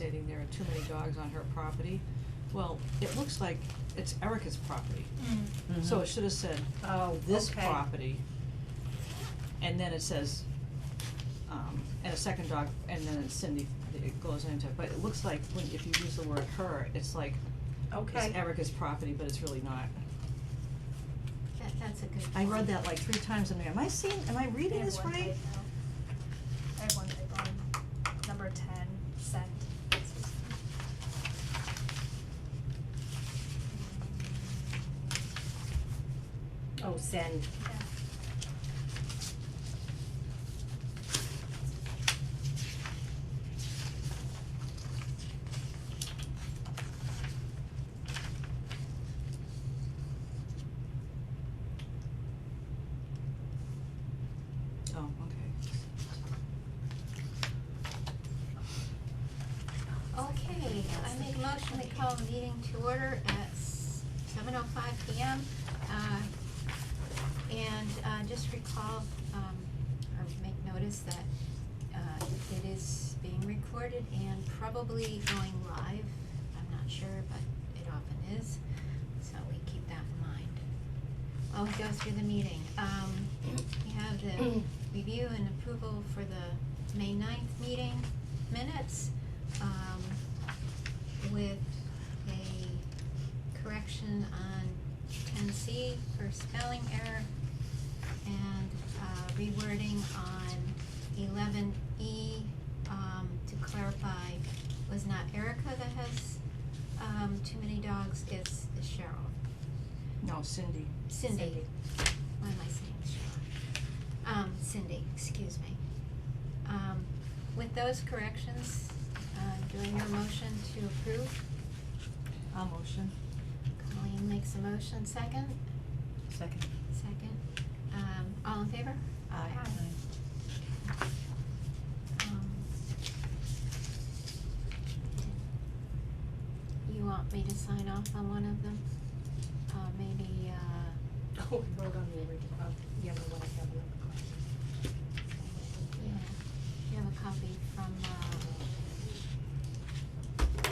stating there are too many dogs on her property. Well, it looks like it's Erica's property, so it should have said, Oh, this okay. property, and then it says, and a second dog, and then it's Cindy, it goes into, but it looks like when, if you use the word her, it's like, Okay. it's Erica's property, but it's really not. That's a good point. I read that like 3 times in there, am I reading this right? I have one typo on number 10, sent. Oh, send. Yeah. Oh, okay. Okay, I make a motion we call the meeting to order at 7:05 PM. And just recall, or make notice that it is being recorded and probably going live. I'm not sure, but it often is, so we keep that in mind while we go through the meeting. We have the review and approval for the May 9th meeting minutes, with a correction on 10C for spelling error, and rewording on 11E, to clarify, was not Erica that has too many dogs, it's Cheryl. No, Cindy. Cindy. Why am I saying Cheryl? Cindy, excuse me. With those corrections, do I hear a motion to approve? I'll motion. Colleen makes a motion, second? Second. Second. All in favor? Aye. You want me to sign off on one of them? Maybe, Oh, I wrote on the original, the other one I have another copy. yeah, you have a copy from,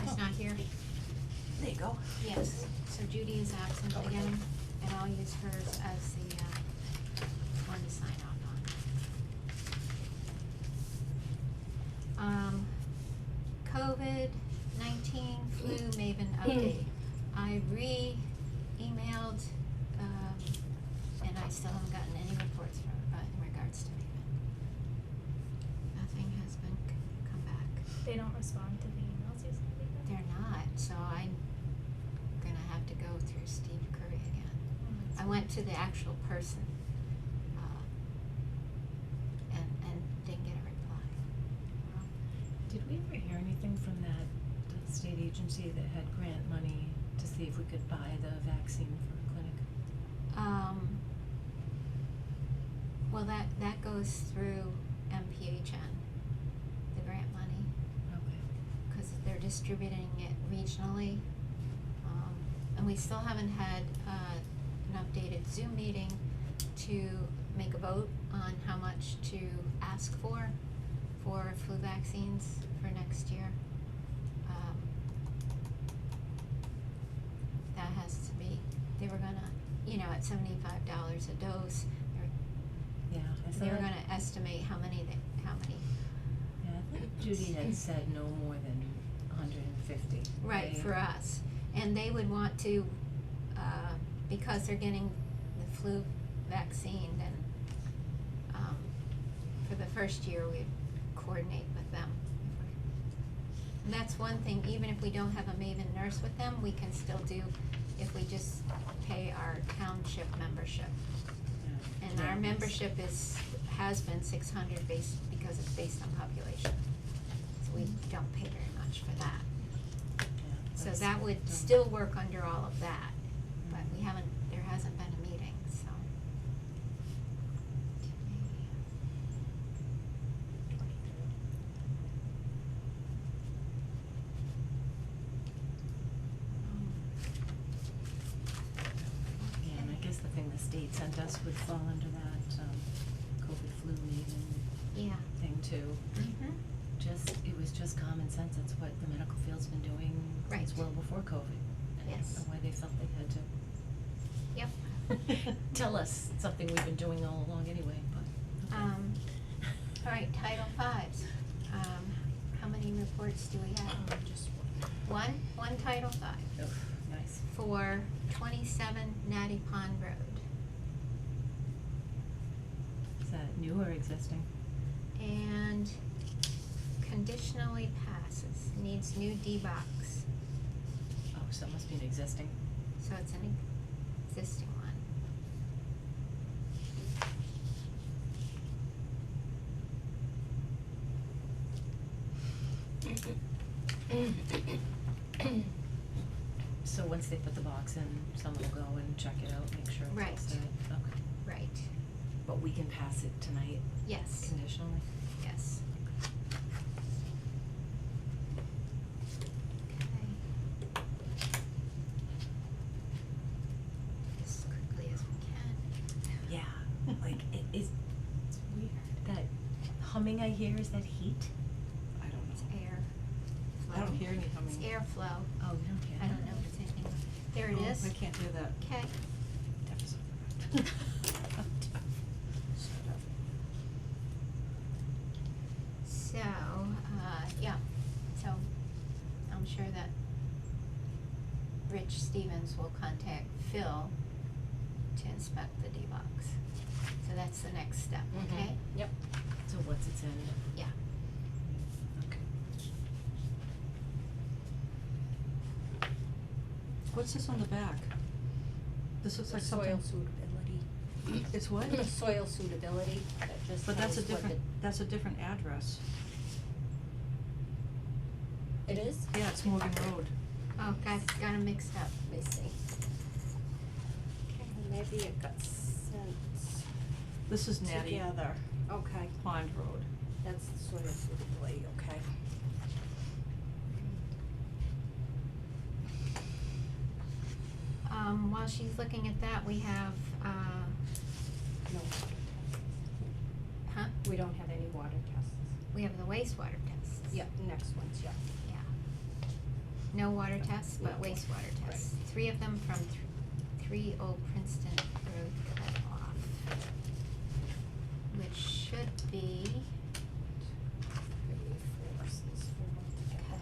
it's not here? There you go. Yes, so Judy is absent Okay. again, and I'll use hers as the, one to sign off on. COVID-19 flu Maven update. I emailed, and I still haven't gotten any reports from, in regards to Maven. Nothing has been come back. They don't respond to the emails you send either? They're not, so I'm gonna have to go through Steve Curry again. I went to the actual person, and didn't get a reply. Did we ever hear anything from that state agency that had grant money to see if we could buy the vaccine for a clinic? Well, that goes through MPHN, the grant money, Okay. cause they're distributing it regionally. And we still haven't had, an updated Zoom meeting to make a vote on how much to ask for flu vaccines for next year. That has to be, they were gonna, at $75 a dose, Yeah, I they were thought- gonna estimate how many. Yeah, I think Judy had said no more than 150. Right, for us. And they would want to, because they're getting the flu vaccine, then, for the first year, we'd coordinate with them. And that's one thing, even if we don't have a Maven nurse with them, we can still do, if we just pay our township membership. Yeah. And our membership has been 600 because it's based on population. So we don't pay very much for that. Yeah, So that's- that would still work under all of that, but there hasn't been a meeting, so. Yeah, and I guess the thing the state sent us would fall under that, COVID flu leave Yeah. thing too. Mm-hmm. It was just common sense, that's what the medical before COVID. And I Yes. don't know why they felt they had to Yep. tell us something we've been doing all along anyway, but, okay. All right, Title Fives. How many reports do we have? Just One Title Five Oh, nice. for 27 Natty Pond Road. Is that new or existing? And conditionally passes, needs new D-box, Oh, so it must be an existing. so it's an existing one. So once they put the box in, someone will go and check it out, make sure it's all Right. set. Okay. Right, But we can pass it tonight yes, conditionally? yes. Okay. As quickly as we can. Yeah, like, it is, it's weird, that humming I hear, is that heat? I don't It's know. air flow. I don't hear any humming. It's airflow. Oh, you don't hear I don't know if it's anything. There it Oh, is. I can't hear that. Okay. Deaf. So, yeah, so I'm sure that Rich Stevens will contact Phil to inspect the D-box. So that's the next step, okay? Yep. So once it's in, Yeah. okay. What's this on the back? This looks The like something. soil suitability. It's what? The soil suitability, that just But that's a tells what different, that's a different address. It is? Yeah, it's Morgan Road. Oh, got 'em mixed up. Let me see. Okay, maybe it got sent This is Natty together. Okay, Pond Road. that's the soil suitability, okay. While she's looking at that, we have, No, huh? we don't have any water tests. We have the wastewater tests. Yep, next one's, yep. Yeah. No water tests, but No. wastewater tests. 3 of them from 3 Old Princeton Road cut off. Which should be, Maybe 4, since 4 together.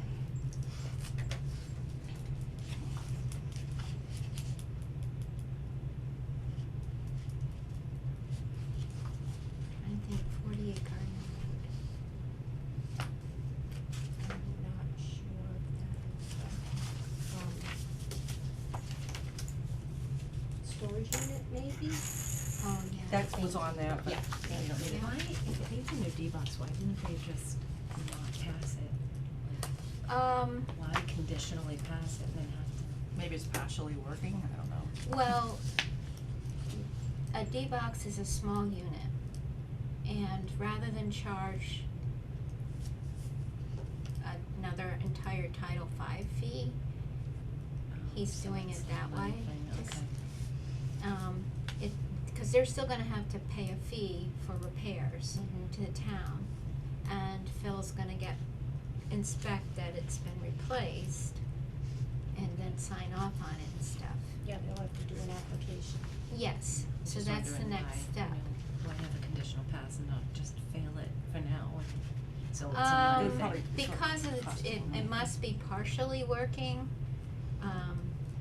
I think 48 Gardner Road. I'm not sure if that is, storage unit maybe? Oh, yeah. That was on there, but Yeah. you don't need it. Why, if it's a new D-box, why didn't they just not pass it? Why conditionally pass it and then have to? Maybe it's partially working, I don't know. Well, a D-box is a small unit, and rather than charge another entire Title V fee, he's So doing it's it a that money way. thing, It's- okay. Cause they're still gonna have to pay a fee for repairs Mhm. to the town, and Phil's gonna inspect that it's been replaced, and then sign off on it and stuff. Yeah, they'll have to do an application. Yes, so Just that's the wondering next why, step. you know, why have a conditional pass and not just fail it for now and so it's a money It'll thing? probably- Because Cost it more money. must be partially working,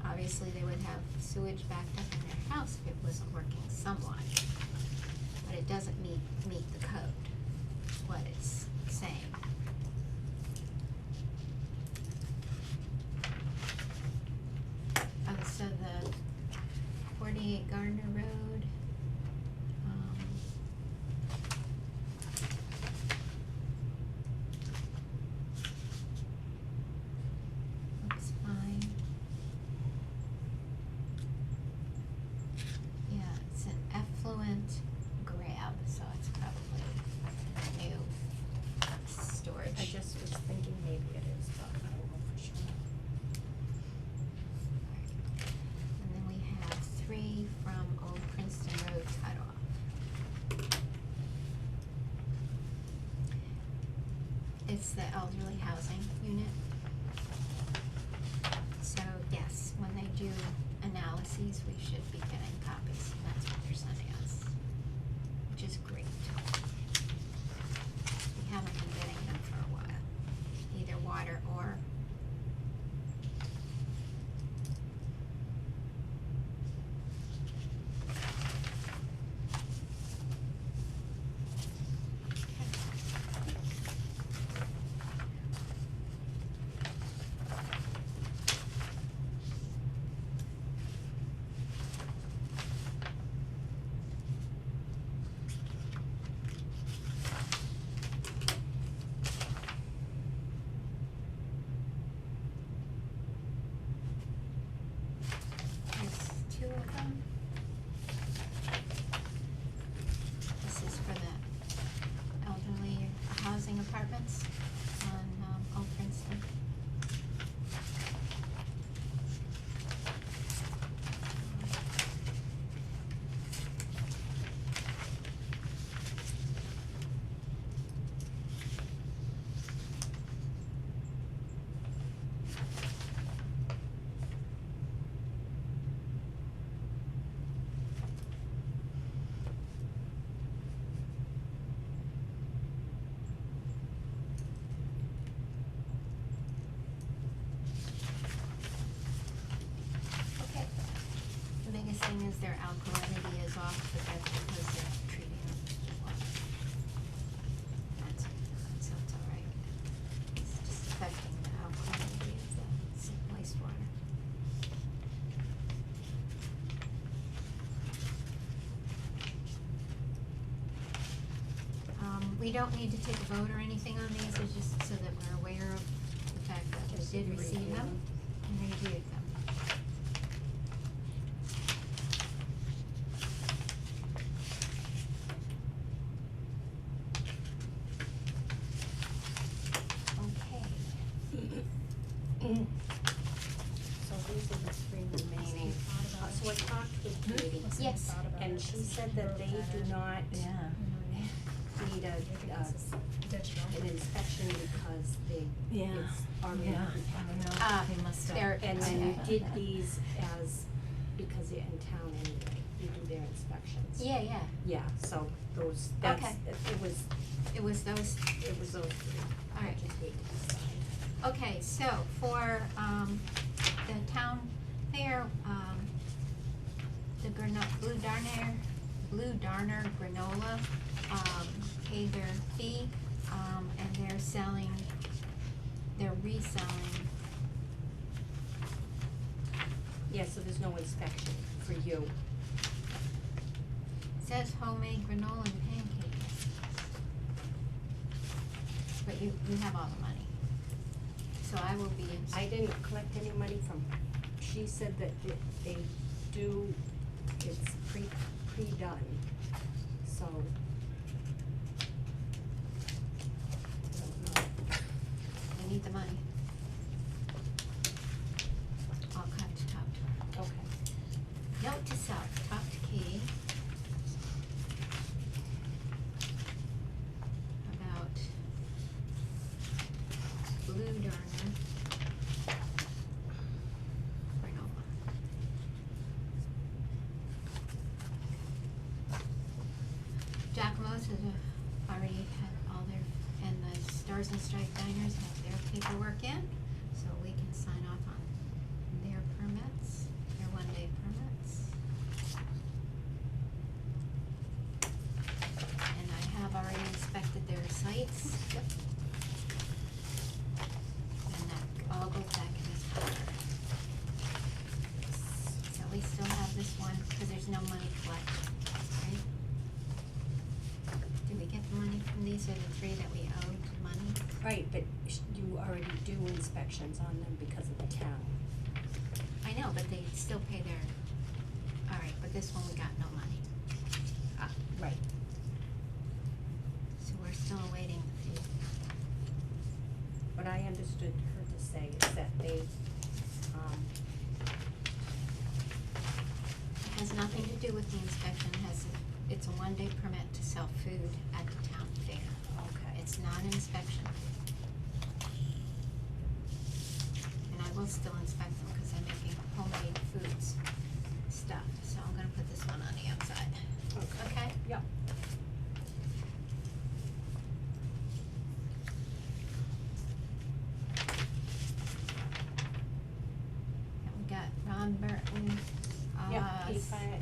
obviously they would have sewage backed up in their house if it wasn't working somewhat. But it doesn't meet the code, is what it's saying. So the 48 Gardner Road, looks fine. Yeah, it's an effluent grab, so it's probably new storage. I just was thinking maybe it is, but I don't know for sure. And then we have 3 from Old Princeton Road cut off. It's the elderly housing unit. So agencies, we should be getting copies, and that's what they're sending us, which is great. We haven't been getting them for a while, either water or There's two of them. This is for the elderly housing apartments on, Old Princeton. Okay. The biggest thing is their alkalinity is off, but that's because they're treating water. So it's all right. It's just affecting the alkalinity of the wastewater. We don't need to take a vote or anything on these, it's just so that we're aware of the fact that we Just did to receive review them them. and reviewed them. Okay. So these are the three remaining. So I talked with Katie. Yes. And she said that they do not need an inspection because they, Yeah. it's already. Yeah, I don't know, Ah, they must have. they're- And then you Okay. did these as, because they're in town anyway, you do their inspections. Yeah, yeah, Yeah, so those, that's, Okay. it was those, those three. All right. I just wait to decide. okay, so for, the town fair, the Blue Darner granola, paid their fee, and they're reselling. Yeah, so there's no inspection for you. Says homemade granola and pancakes. But you have all the money. So I will be in. I didn't collect any money from, she said that they do, it's pre-done, so. I don't know. I need the money. I'll have to talk to her. Okay. Note to self, talk to Katie about Blue Darner granola. Giacomo's has already had all their, and the Stars and Stripes Diners have their paperwork in, so we can sign off on their permits, their one-day permits. And I have already inspected their sites. Yep. And that all goes back in this folder. So we still have this one, cause there's no money collected, right? Did we get the money from these, are the three that we owed money? Right, but you already do inspections on them because of the town. I know, but they still pay their, alright, but this one we got no money, Right. so we're still awaiting the fee. What I understood her to say is that they, It has nothing to do with the inspection, it's a one-day permit to sell food at the town fair. okay. It's not an inspection. And I will still inspect them because I'm making homemade foods. down on the outside, okay? Yep. And we got Ron Burton, Yep, he finally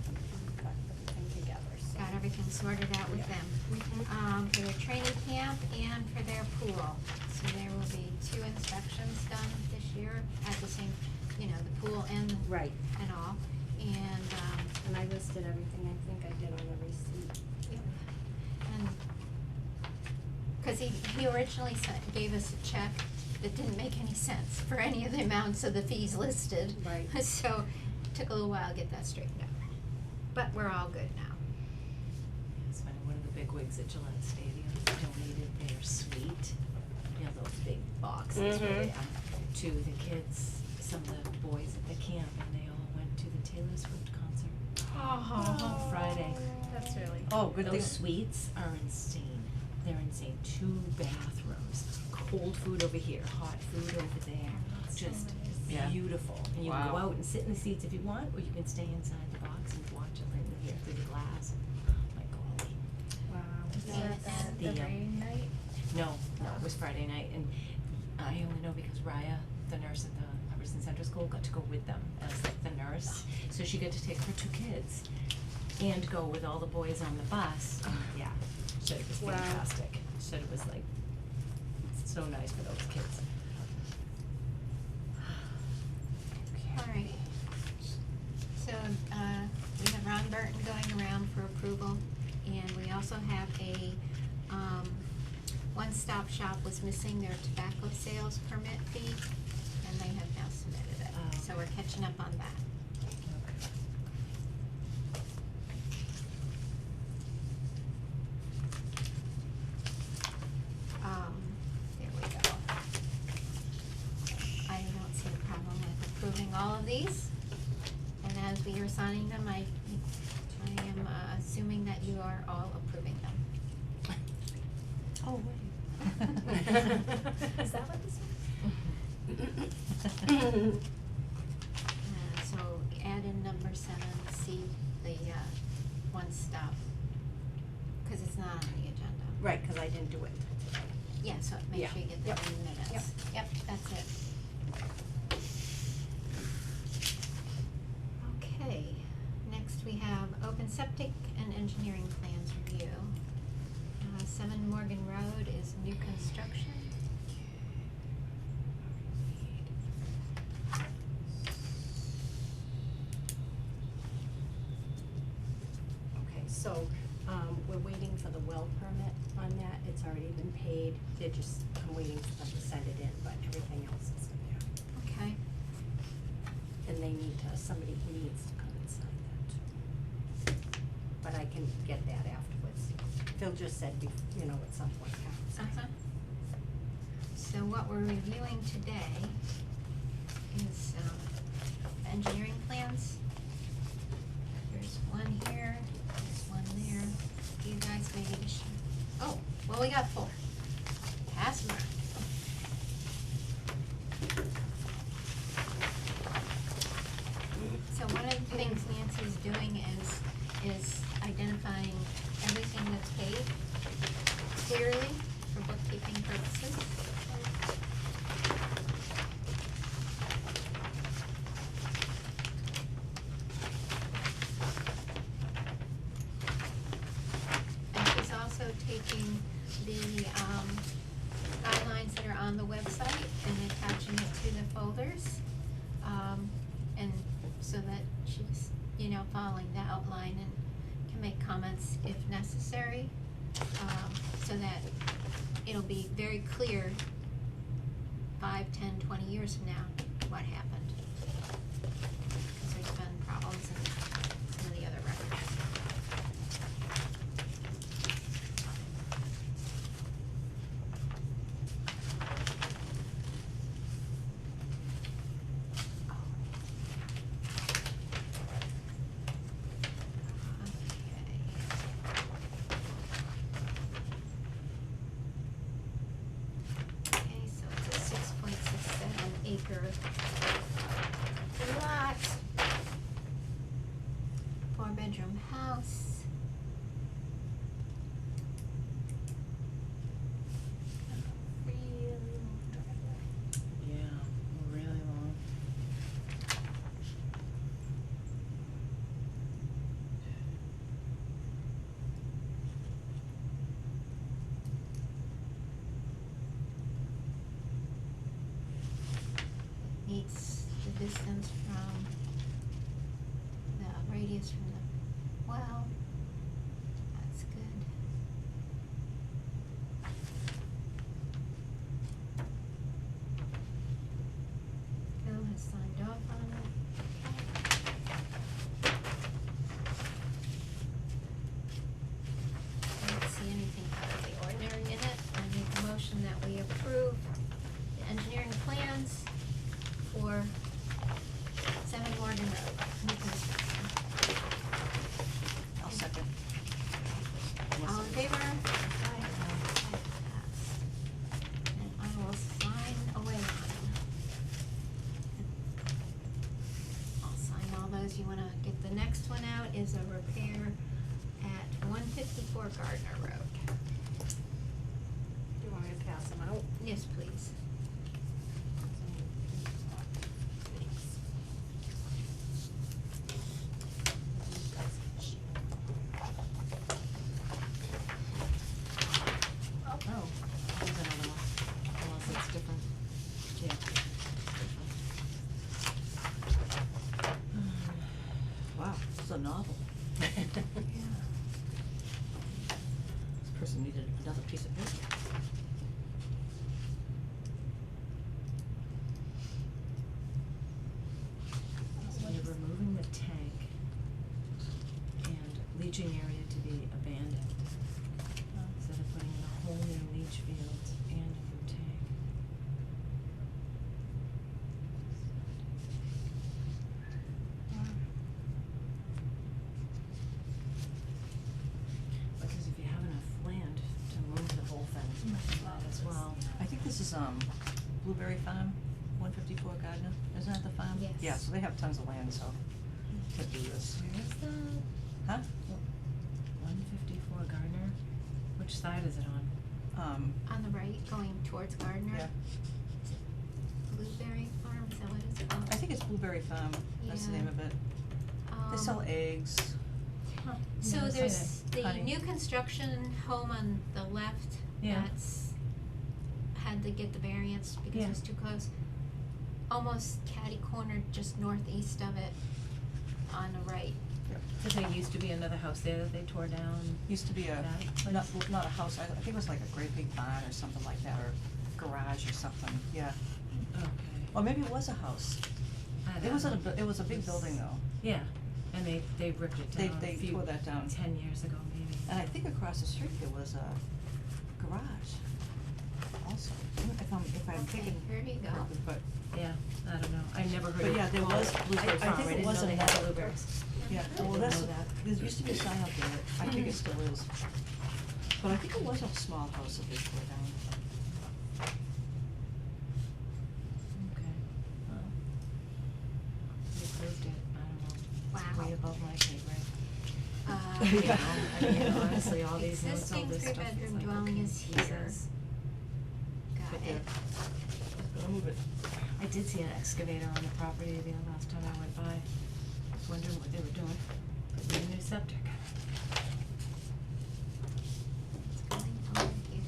got everything together, so. got everything sorted out with Yeah. them. Mhm. For their training camp and for their pool. So there will be 2 inspections done this year at the same, you know, the pool and Right, and all. and I listed everything I think I did on the receipt. Yep. And, cause he originally gave us a check that didn't make any sense for any of the amounts of the fees listed. Right. So, took a little while to get that straightened out. But we're all good now. It's funny, one of the big wigs at Gillette Stadium donated their suite, you know, those big boxes where they, to the kids, some of the boys at the camp, and they all went to the Taylor Swift concert on Friday. That's really. Oh, good Those thing. suites are insane. They're insane. 2 bathrooms, cold food over here, hot food over there. That's so Just nice. Yeah. beautiful. And you can go Wow. out and sit in the seats if you want, or you can stay inside the box and watch it right in here through the glass. My golly. Wow. Was Yeah, that and the the, rain night? No, it was Friday night, and I only know because Raya, the nurse at the Hubbardston Central School, got to go with them as like the nurse. So she got to take her 2 kids and go with all the boys on the bus. Yeah, she said it was Wow. fantastic. She said it was like so nice for those kids. Alright. So, we have Ron Burton going around for approval, and we also have a, One Stop Shop was missing their tobacco sales permit fee, and they have now submitted it, Oh. so we're catching up on that. There we go. I don't see a problem with approving all of these, and as we are signing them, I am assuming that you are all approving them. Oh, Is that what this So add in number 7, C, the, One Stop, cause it's not on the agenda. Right, cause I didn't do it until today. Yeah, so make Yeah. sure you get Yep. that in the minutes. Yep, that's it. Okay, next we have open septic and engineering plans review. 7 Morgan Road is new construction. Okay, so, we're waiting for the well permit on that, it's already been paid, I'm waiting for them to send it in, but everything else is in there. Okay. And they need somebody needs to come and sign that too. But I can get that afterwards. Phil just said, at some point, have to sign. Uh-huh. So what we're reviewing today is, engineering plans. There's one here, there's one there. You guys maybe just, oh, well, we got 4. Pass them around. So one of the things Nancy's doing is identifying everything that's paid clearly for bookkeeping purposes. And she's also taking the, guidelines that are on the website and attaching it to the folders. And so that she's, following the outline and can make comments if necessary. So that it'll be very clear 5, 10, 20 years from now, what happened. Cause there's been problems in some of the other records. Okay, so it's a 6.67 acre lot. 4-bedroom bedroom house. Really long driveway. Yeah, really long. Meets the distance from the radius from the well. That's good. Phil has signed off on it. I don't see anything out of the ordinary in it. I make a motion that we approve the engineering plans for 7 Morgan Road, new construction. I'll second. All in favor? Aye. That passed. And I will sign away on them. I'll sign all those. You wanna get the next one out is a repair at 154 Gardner Road. Do you want me to pass them out? Yes, please. Oh, there's another one, unless it's different. Yeah, Wow, this is a novel. Yeah. This person needed another piece of paper. So you're removing the tank and leaching area to be abandoned. Instead of putting in a whole new leach field and a new tank. Because if you have enough land to move the whole thing, you might as well. I think this is, Blueberry Farm, 154 Gardner, isn't that the farm? Yes. Yeah, so they have tons of land, so to do this. Where is that? Huh? 154 Gardner? Which side is it on? On the right, going towards Gardner. Yeah, Is it Blueberry Farm, is that what it's called? I think it's Blueberry Farm, that's the Yeah. name of it. They sell eggs. So Yeah, there's the honey. new construction home on the left, Yeah. that's had to get the variance because Yeah. it's too close. Almost catty cornered just northeast of it on the right. So there used to be another house there that they tore down. Used to be a, That not a house, I think it was like a great big barn or something like that, or garage or something, yeah. Okay. Or maybe it was a house. I It don't was know. it was a big building though. Yeah, and they ripped it down They a few, tore that down. 10 years ago maybe. And I think across the street there was a garage also, if I'm Okay, thinking here you go. correctly, but, Yeah, I don't know, I never heard But it yeah, there called was Blueberry I Farm, think it didn't was know they had another- blueberries. yeah, I well, didn't that's, know that. there used to be a sign up there, I think it still is. But I think it was a small house that they tore down. Okay, well, we approved it, I don't know, it's Wow. way above my pay grade. Uh, You know, I mean, honestly, all these notes, all Existing this stuff is three-bedroom like, dwelling okay, is here. Jesus. Got Right it. there. Gotta move it. I did see an excavator on the property the last time I went by, I was wondering what they were doing, putting in a new septic. It's going over here.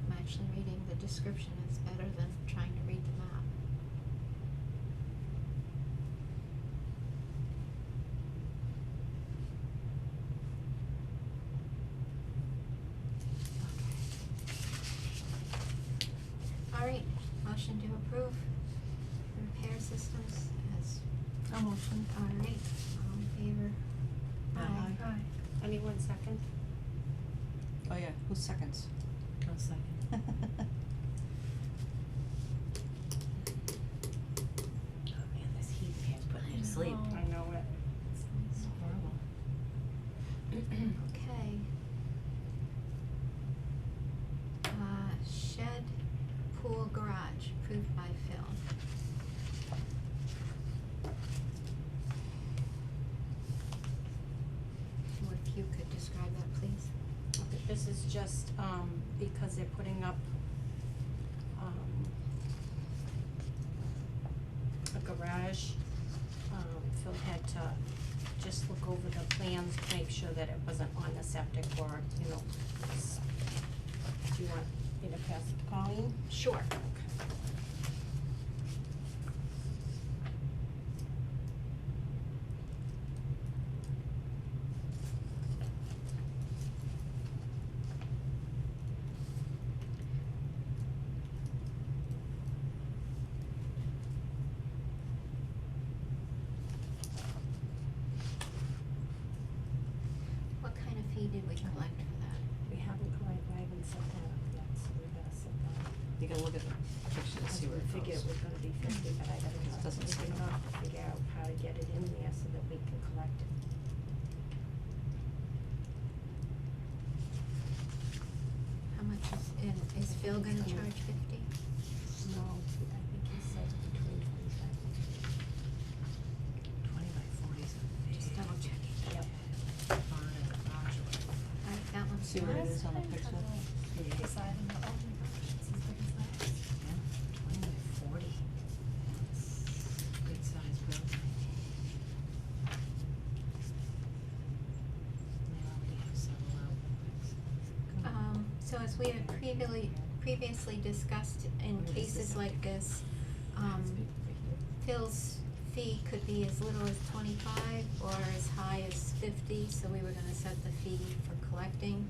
I'm actually reading the description, it's better than trying to read the map. Alright, motion to approve repair systems as, I'll motion. alright, all in favor? Aye. Anyone second? Oh yeah, who's seconds? I'll second. Oh man, this heat in here is putting me to sleep. know. I know it. It's horrible. Okay, just, because they're putting up, a garage. Phil had to just look over the plans to make sure that it wasn't on the septic or, you know, do you want me to pass it to Colleen? Sure. What kind of fee did we collect for that? We haven't set that up yet, so we better set that up. You gotta look at the picture to see where it I figured goes. it was gonna be 50, but I gotta It doesn't say. figure out how to get it in there so that we can collect it. How much is Phil gonna charge 50? No, I think he said between 25 and 50. 20 by 40 is a big. Just double checking. Yep. Barn and a modular. Alright, that one's See what it yours. is on the picture? Big side and oh my gosh, it's as big as that. Yeah, 20 by 40. That's good size building. They already have several outlets. So as we had previously discussed, in What is cases this? like this, Phil's fee could be as little as 25 or as high as 50, so we were gonna set the fee for collecting,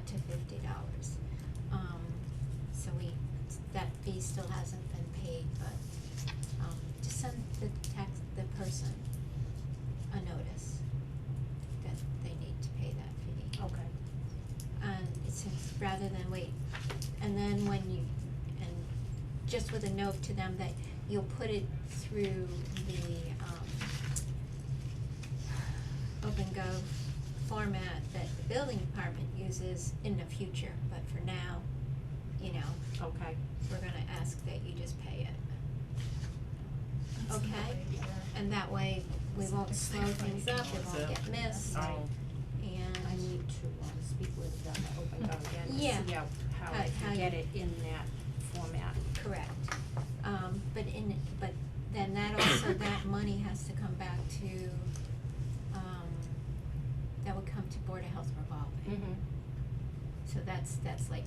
to $50. So that fee still hasn't been paid, but, just send the person a notice that they need to pay that fee. Okay. And since, rather than wait, and then and just with a note to them that you'll put it through the, OpenGov format that the building department uses in the future, but for now, you know, Okay. we're gonna ask that you just pay it. That's Okay? way bigger. And that way, we won't It's slow like things right up, it now. won't get missed, Oh. and. I need to, speak with OpenGov again to Yeah. see how I How can you- get it in that format. Correct. But then that also, that money has to come back to, that would come to Board of Health revolving. Mm-hmm. So that's like,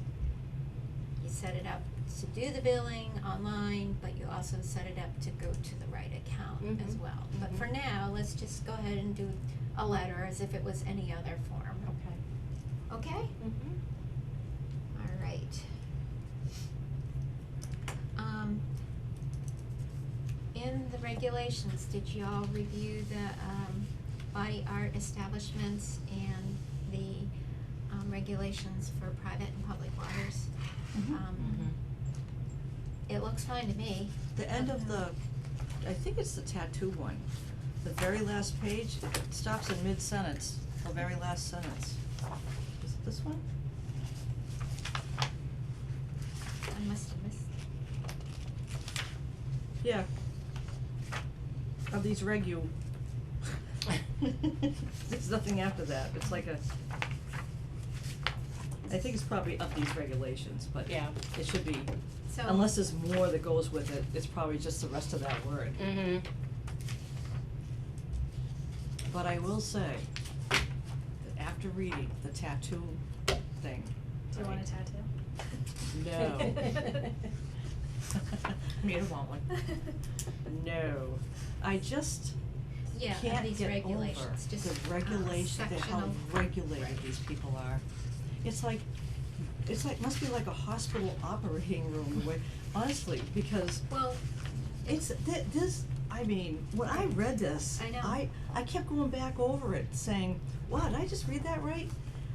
you set it up to do the billing online, but you also set it up to go to the right account as Mhm. well. But for Mhm. now, let's just go ahead and do a letter as if it was any other form. Okay. Okay? Mm-hmm. All right. In the regulations, did y'all review the, body art establishments and the, regulations for private and public waters? Mhm. It looks fine to me. The end of the, I think it's the tattoo one, the very last page, it stops in mid-sentence, the very last sentence. Is it this one? I must have missed. Yeah. Of these There's nothing after that, it's like a, I think it's probably of these regulations, but Yeah. it should be, So. unless there's more that goes with it, it's probably just the rest of that word. Mm-hmm. But I will say, that after reading the tattoo thing. Do you want a No. tattoo? You don't want one. No, I just Yeah, of can't these get over regulations, just, the regulation, how sectional. regulated Right. these people are. It's like, must be like a hospital operating room, the way, honestly, because Well, it's, this, I mean, when I read this, I know. I kept going back over it, saying, wow, did I just read that right?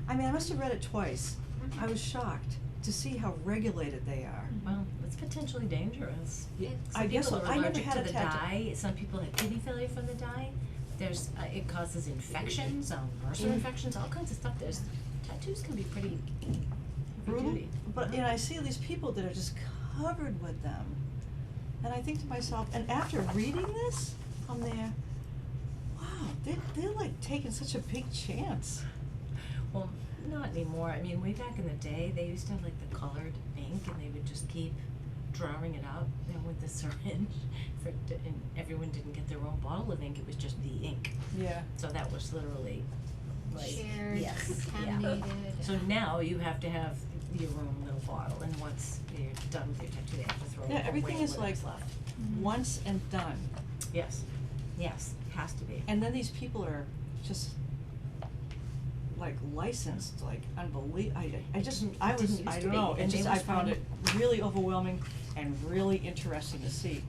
I mean, I must have read it twice. Mhm. I was shocked to see how regulated they are. Well, it's potentially dangerous. Yeah, It's- I guess, Some people I are never allergic had to a the tattoo. dye, some people have kidney failure from the dye. There's, it causes infections, MRSA Mm. infections, all kinds of stuff. There's, tattoos can be pretty Brutal, duty. but, you know, I see these people that are just covered with them. And I think to myself, and after reading this, I'm there, wow, they're like taking such a big chance. Well, not anymore, I mean, way back in the day, they used to have like the colored ink and they would just keep drawing it up, with the syringe and everyone didn't get their own bottle of ink, it was just the ink. Yeah. So that was literally like, Shared, yes, yeah. contaminated. So now you have to have your own little bottle, and once you're done with your tattoo, they have to throw Yeah, away everything is like whatever's left. once and done. Yes, yes, has to be. And then these people are just like licensed, like I just, I It was, didn't used I to don't be, know, and and they just, were I found fun. it really overwhelming and really interesting to see.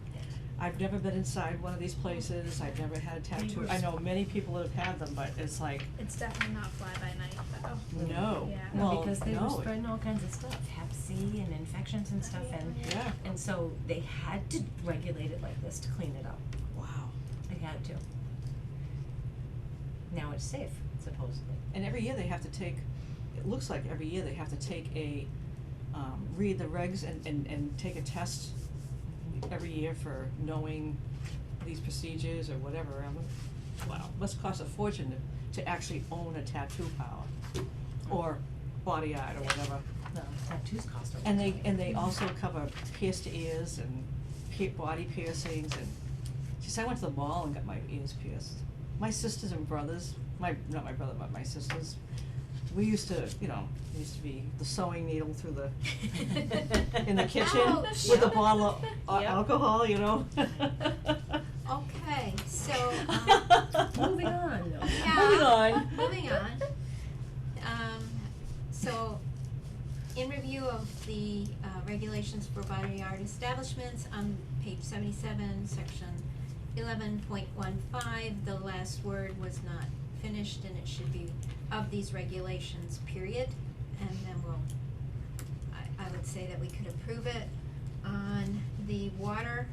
I've never been inside one of these places, I've never had a tattoo, I know many people that have had them, but it's like, It's definitely not fly by night though. no, Yeah. No, well, because they were no. spreading all kinds of stuff, Hep C and infections and stuff, and Yeah, and so they had to regulate it like this to clean it up. wow. They had to. Now it's safe, supposedly. And every year they have to take, it looks like every year they have to take a, read the regs and take a test every year for knowing these procedures or whatever. Wow, must cost a fortune to actually own a tattoo parlor or body art or whatever. No, tattoos cost a lot. And they also cover pierced ears and body piercings and, geez, I went to the mall and got my ears pierced. My sisters and brothers, not my brother, but my sisters, we used to, used to be the sewing needle through the, in the kitchen Ouch. with a bottle of Yep. alcohol, Okay, so, Moving on. yeah. Moving on. Moving on. So, in review of the, regulations for body art establishments, on page 77, section 11.15, the last word was not finished, and it should be of these regulations, period. And then I would say that we could approve it. On the water,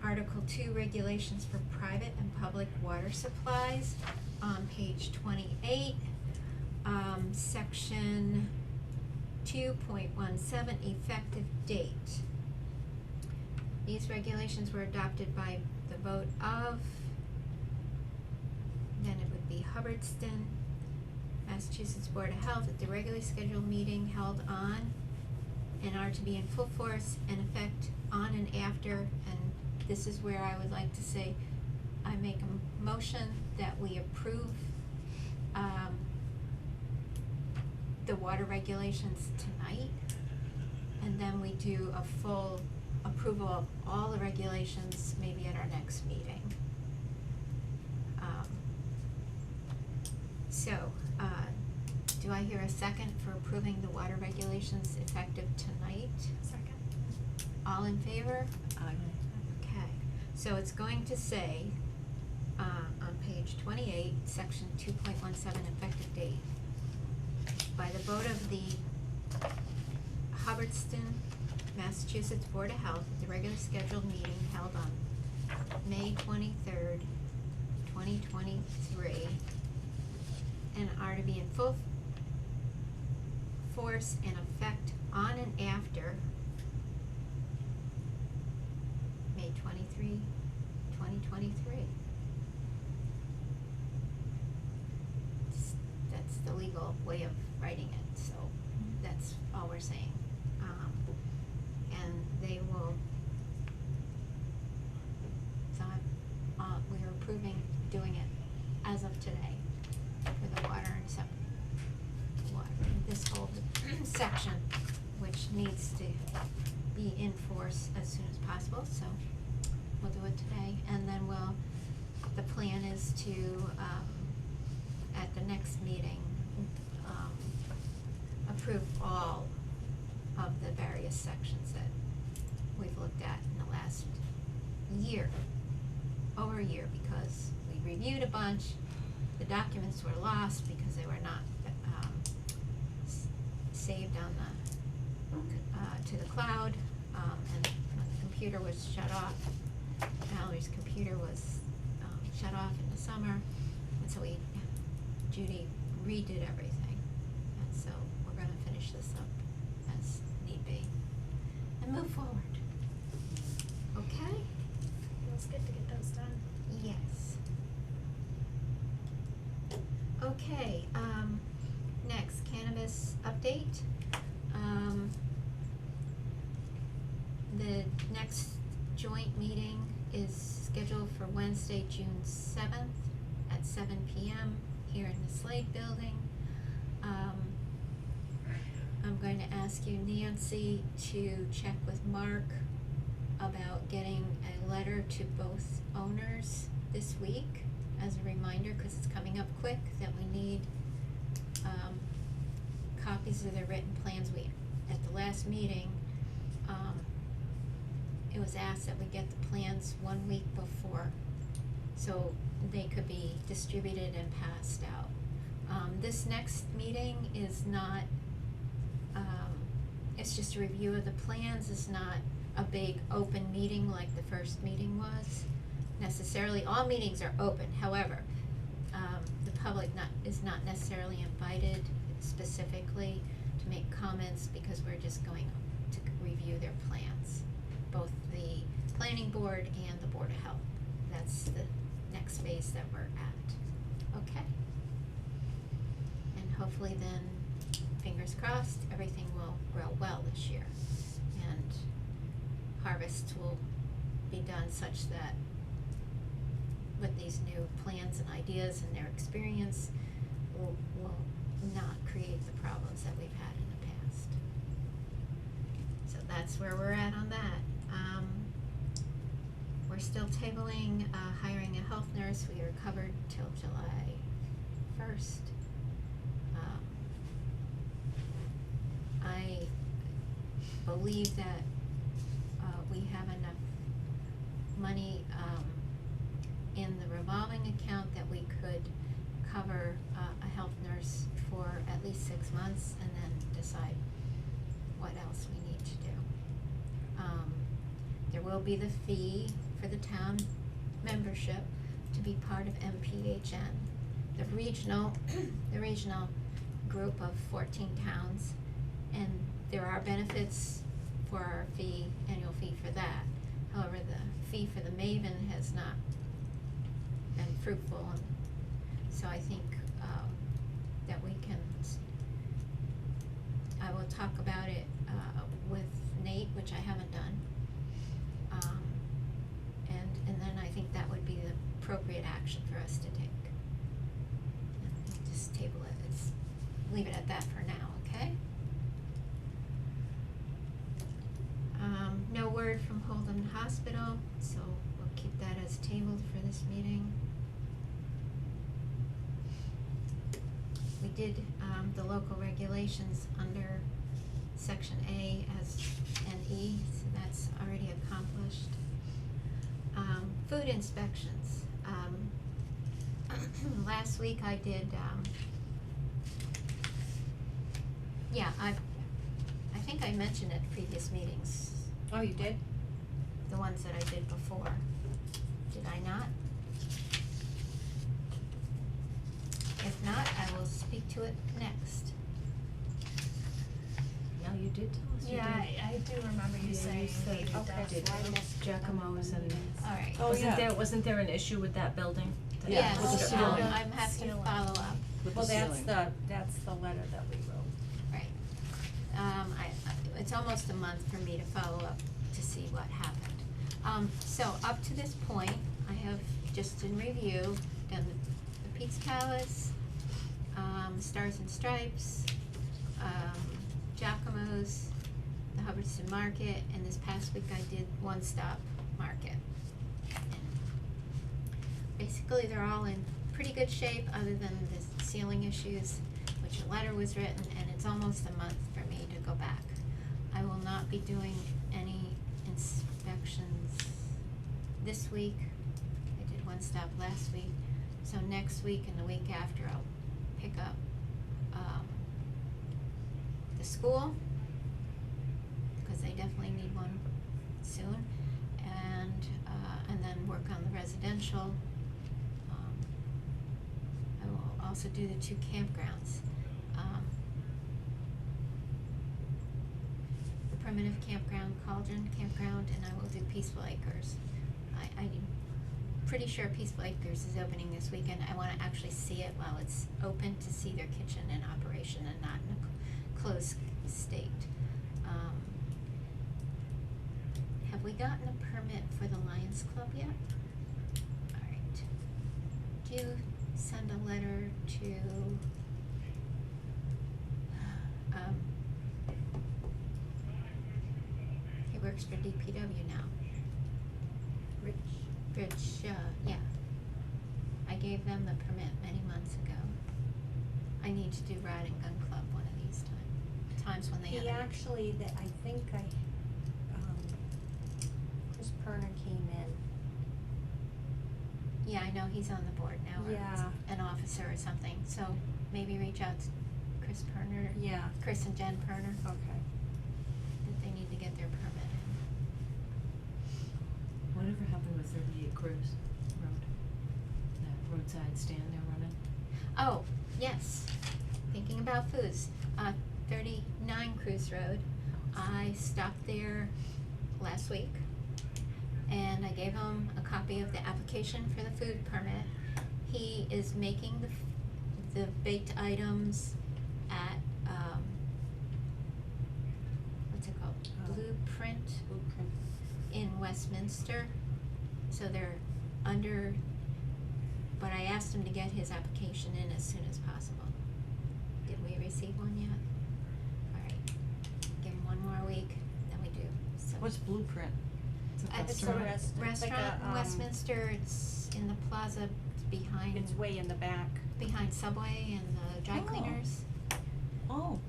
Article 2, regulations for private and public water supplies, on page 28, section 2.17, effective date. These regulations were adopted by the vote of, then it would be Hubbardston, Massachusetts Board of Health, at the regularly scheduled meeting held on, and are to be in full force and effect on and after, and this is where I would like to say, I make a motion that we approve, the water regulations tonight, and then we do a full approval of all the regulations maybe at our next meeting. Do I hear a second for approving the water regulations effective tonight? Second. All in favor? Okay, so it's going to say, on page 28, section 2.17, effective date. By the vote of the Hubbardston, Massachusetts Board of Health, at the regular scheduled meeting held on May 23rd, 2023, and are to be in full force and effect on and after May 23, 2023. That's the legal way of writing it, so that's all we're saying. And they will, so we're approving doing it as of today for the water and this whole section, which needs to be in force as soon as possible, so we'll do it today, and then the plan is to, at the next meeting, approve all of the various sections that we've looked at in the last year, over a year, because we reviewed a bunch, the documents were lost because they were not, saved on the, to the cloud, and when the computer was shut off, Valerie's computer was, shut off in the summer, and so Judy redid everything, and so we're gonna finish this up as need be, and move forward. Okay? Feels good to get those done. Yes. update. The next joint meeting is scheduled for Wednesday, June 7th at 7 p.m. here in the Slade Building. I'm going to ask you, Nancy, to check with Mark about getting a letter to both owners this week as a reminder, because it's coming up quick, that we need copies of their written plans. At the last meeting, it was asked that we get the plans 1 week before, so they could be distributed and passed out. This next meeting is not, it's just a review of the plans. It's not a big open meeting like the first meeting was necessarily. All meetings are open, however, the public is not necessarily invited specifically to make comments, because we're just going to review their plans, both the planning board and the Board of Health. That's the next phase that we're at. Okay? And hopefully then, fingers crossed, everything will grow well this year, and harvests will be done such that with these new plans and ideas and their experience will not create the problems that we've had in the past. So that's where we're at on that. We're still tabling hiring a health nurse. We are covered till July 1st. I believe that we have enough money in the revolving account that we could cover a health nurse for at least 6 months, and then decide what else we need to do. There will be the fee for the town membership to be part of MPHN. The regional group of 14 towns, and there are benefits for our annual fee for that. However, the fee for the Maven has not been fruitful, and so I think that we can, I will talk about it with Nate, which I haven't done, and then I think that would be the appropriate action for us to take. And just table it. Leave it at that for now, okay? No word from Holden Hospital, so we'll keep that as tabled for this meeting. We did the local regulations under section A as and E, so that's already accomplished. Food inspections. Last week I did, I think I mentioned it previous meetings. Oh, you did? The ones that I did before. Did I not? If not, I will speak to it next. No, you did tell us you Yeah, did. I do remember you Yeah, saying you said maybe you that's did. why I missed Giacomo's and. Alright. Oh, yeah. Wasn't there an issue with that building? That- Yes, with the so ceiling. I'm have to Ceiling. follow up. With Well, the that's ceiling. that's the letter that we wrote. Right. It's almost a month for me to follow up to see what happened. So up to this point, I have just in review done the Pete's Palace, Stars and Stripes, Giacomo's, the Hubbardston Market, and this past week I did One Stop Market. And basically, they're all in pretty good shape, other than the ceiling issues, which a letter was written, and it's almost a month for me to go back. I will not be doing any inspections this week. I did One Stop last week, so next week and the week after I'll pick up the school, because they definitely need one soon, and then work on the residential. I will also do the 2 campgrounds. The primitive campground, Cauldron Campground, and I will do Peaceful Acres. I'm pretty sure Peaceful Acres is opening this weekend. I wanna actually see it while it's open, to see their kitchen in operation and not in a closed state. Have we gotten a permit for the Lions Club yet? Alright. Do you send a letter to, he works for DPW now. Rich, yeah. I gave them the permit many months ago. I need to do Rod and Gun Club one of these times when they have He it. actually, I think Chris Perner came in. Yeah, I know he's on the board now, or Yeah. an officer or something, so maybe reach out to Chris Perner, Yeah. Chris and Jen Perner, Okay. that they need to get their permit in. Whatever happened with 38 Cruise Road? That roadside stand they're running? Oh, yes, thinking about foods, 39 Cruise Road, I stopped there last week, and I gave him a copy of the application for the food permit. He is making the baked items at, what's it called? Blueprint in Westminster. So they're under, but I asked him to get his application in as soon as possible. Did we receive one yet? Alright, give him one more week, then we do. So What's Blueprint? It's a It's a restaurant. restaurant restaurant in Westminster, it's in the plaza behind, It's way in the back. behind Subway and the dry Oh. cleaners. Oh,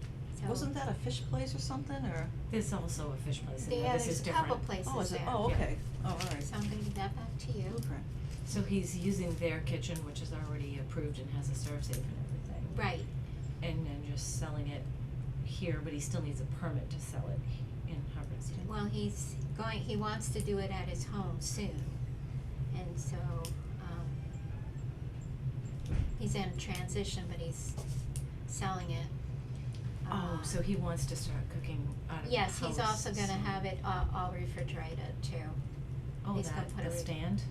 So wasn't that a fish place or something, or? There's also a fish place in there, Yeah, this is there's a different. couple places Oh, is it? there. Oh, Yeah. okay. Oh, all right. So I'm gonna give that back to you. Blueprint. So he's using their kitchen, which is already approved and has a serve safe and everything. Right, And then just selling it here, but he still needs a permit to sell it in Hubbardston. well, he wants to do it at his home soon. And so, he's in transition, but he's selling it. Oh, so he wants to start cooking out of the house. Yes, he's also gonna soon. have it all refrigerated too. Oh, he's gonna that, put the a stand?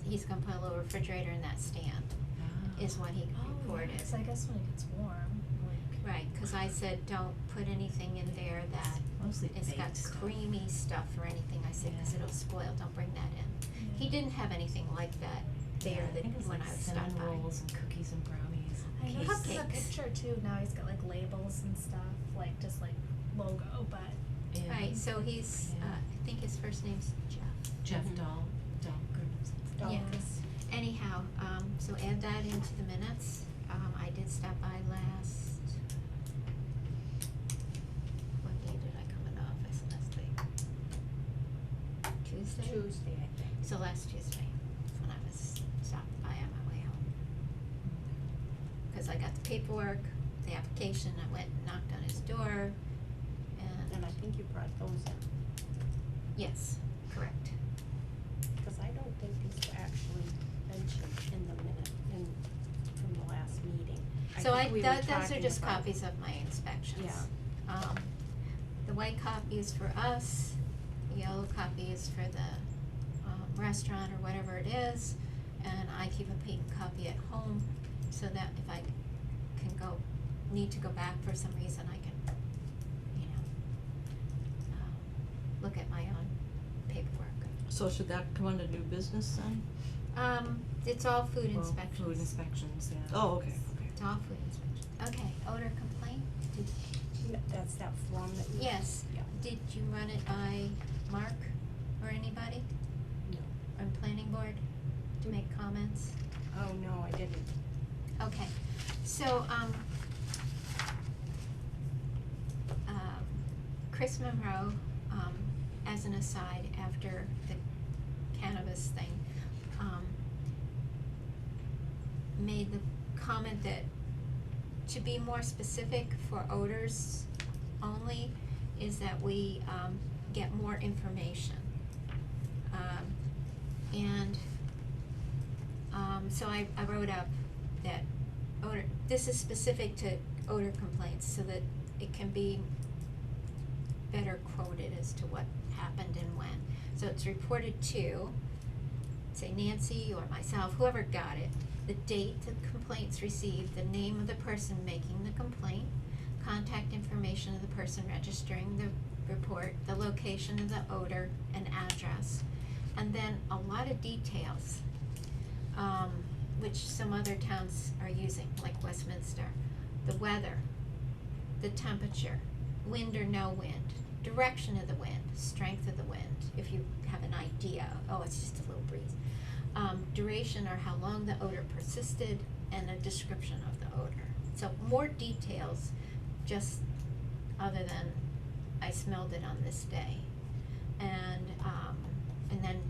He's gonna put a little refrigerator in that stand, Ah. is what he reported. So I guess when it gets warm, like. Right, cause I said, don't put anything in there that Mostly it's got baked stuff. creamy stuff or anything, I said, cause Yeah. it'll spoil, don't bring that in. He didn't have anything like that there Yeah, I that think it was when like I stopped by. cinnamon rolls and cookies and brownies I and noticed cakes. the Cupcakes. picture too, now he's got like labels and stuff, like just like logo, but Yeah. Right, so he's, Yeah. I think his first name's Jeff. Jeff Mhm. Dahlker or something. Yeah. Dollars. Anyhow, so add that into the minutes. I did stop by last, what day did I come in office last week? Tuesday? Tuesday, I think. So last Tuesday, when I was stopped by on my way home. Cause I got the paperwork, the application, I went and knocked on his door, And and, I think you brought those in, yes, correct. cause I don't think these were actually mentioned in the minute, from the last meeting. So think we were those are talking just about- copies of my inspections. Yeah. The white copy is for us, the yellow copy is for the, restaurant or whatever it is, and I keep a paper copy at home, so that if I need to go back for some reason, I can, look at my own paperwork. So should that come under new business then? It's all food Well, inspections. Food inspections, yeah. Oh, okay, okay. It's all food inspections. Okay, odor complaint, That's that form that you. yes, Yeah. did you run it by Mark or anybody No. on planning board to make comments? Oh, no, I didn't. Okay, so, Chris Monroe, as an aside, after the cannabis thing, made the comment that to be more specific for odors only is that we, get more information. So I wrote up that odor, this is specific to odor complaints so that it can be better quoted as to what happened and when. So it's reported to, say Nancy or myself, whoever got it, the date the complaint's received, the name of the person making the complaint, contact information of the person registering the report, the location of the odor and address, and then a lot of details, which some other towns are using, like Westminster. The weather, the temperature, wind or no wind, direction of the wind, strength of the wind, if you have an idea, oh, it's just a little breeze. Duration or how long the odor persisted, and a description of the odor. So more details, just other than I smelled it on this day. And then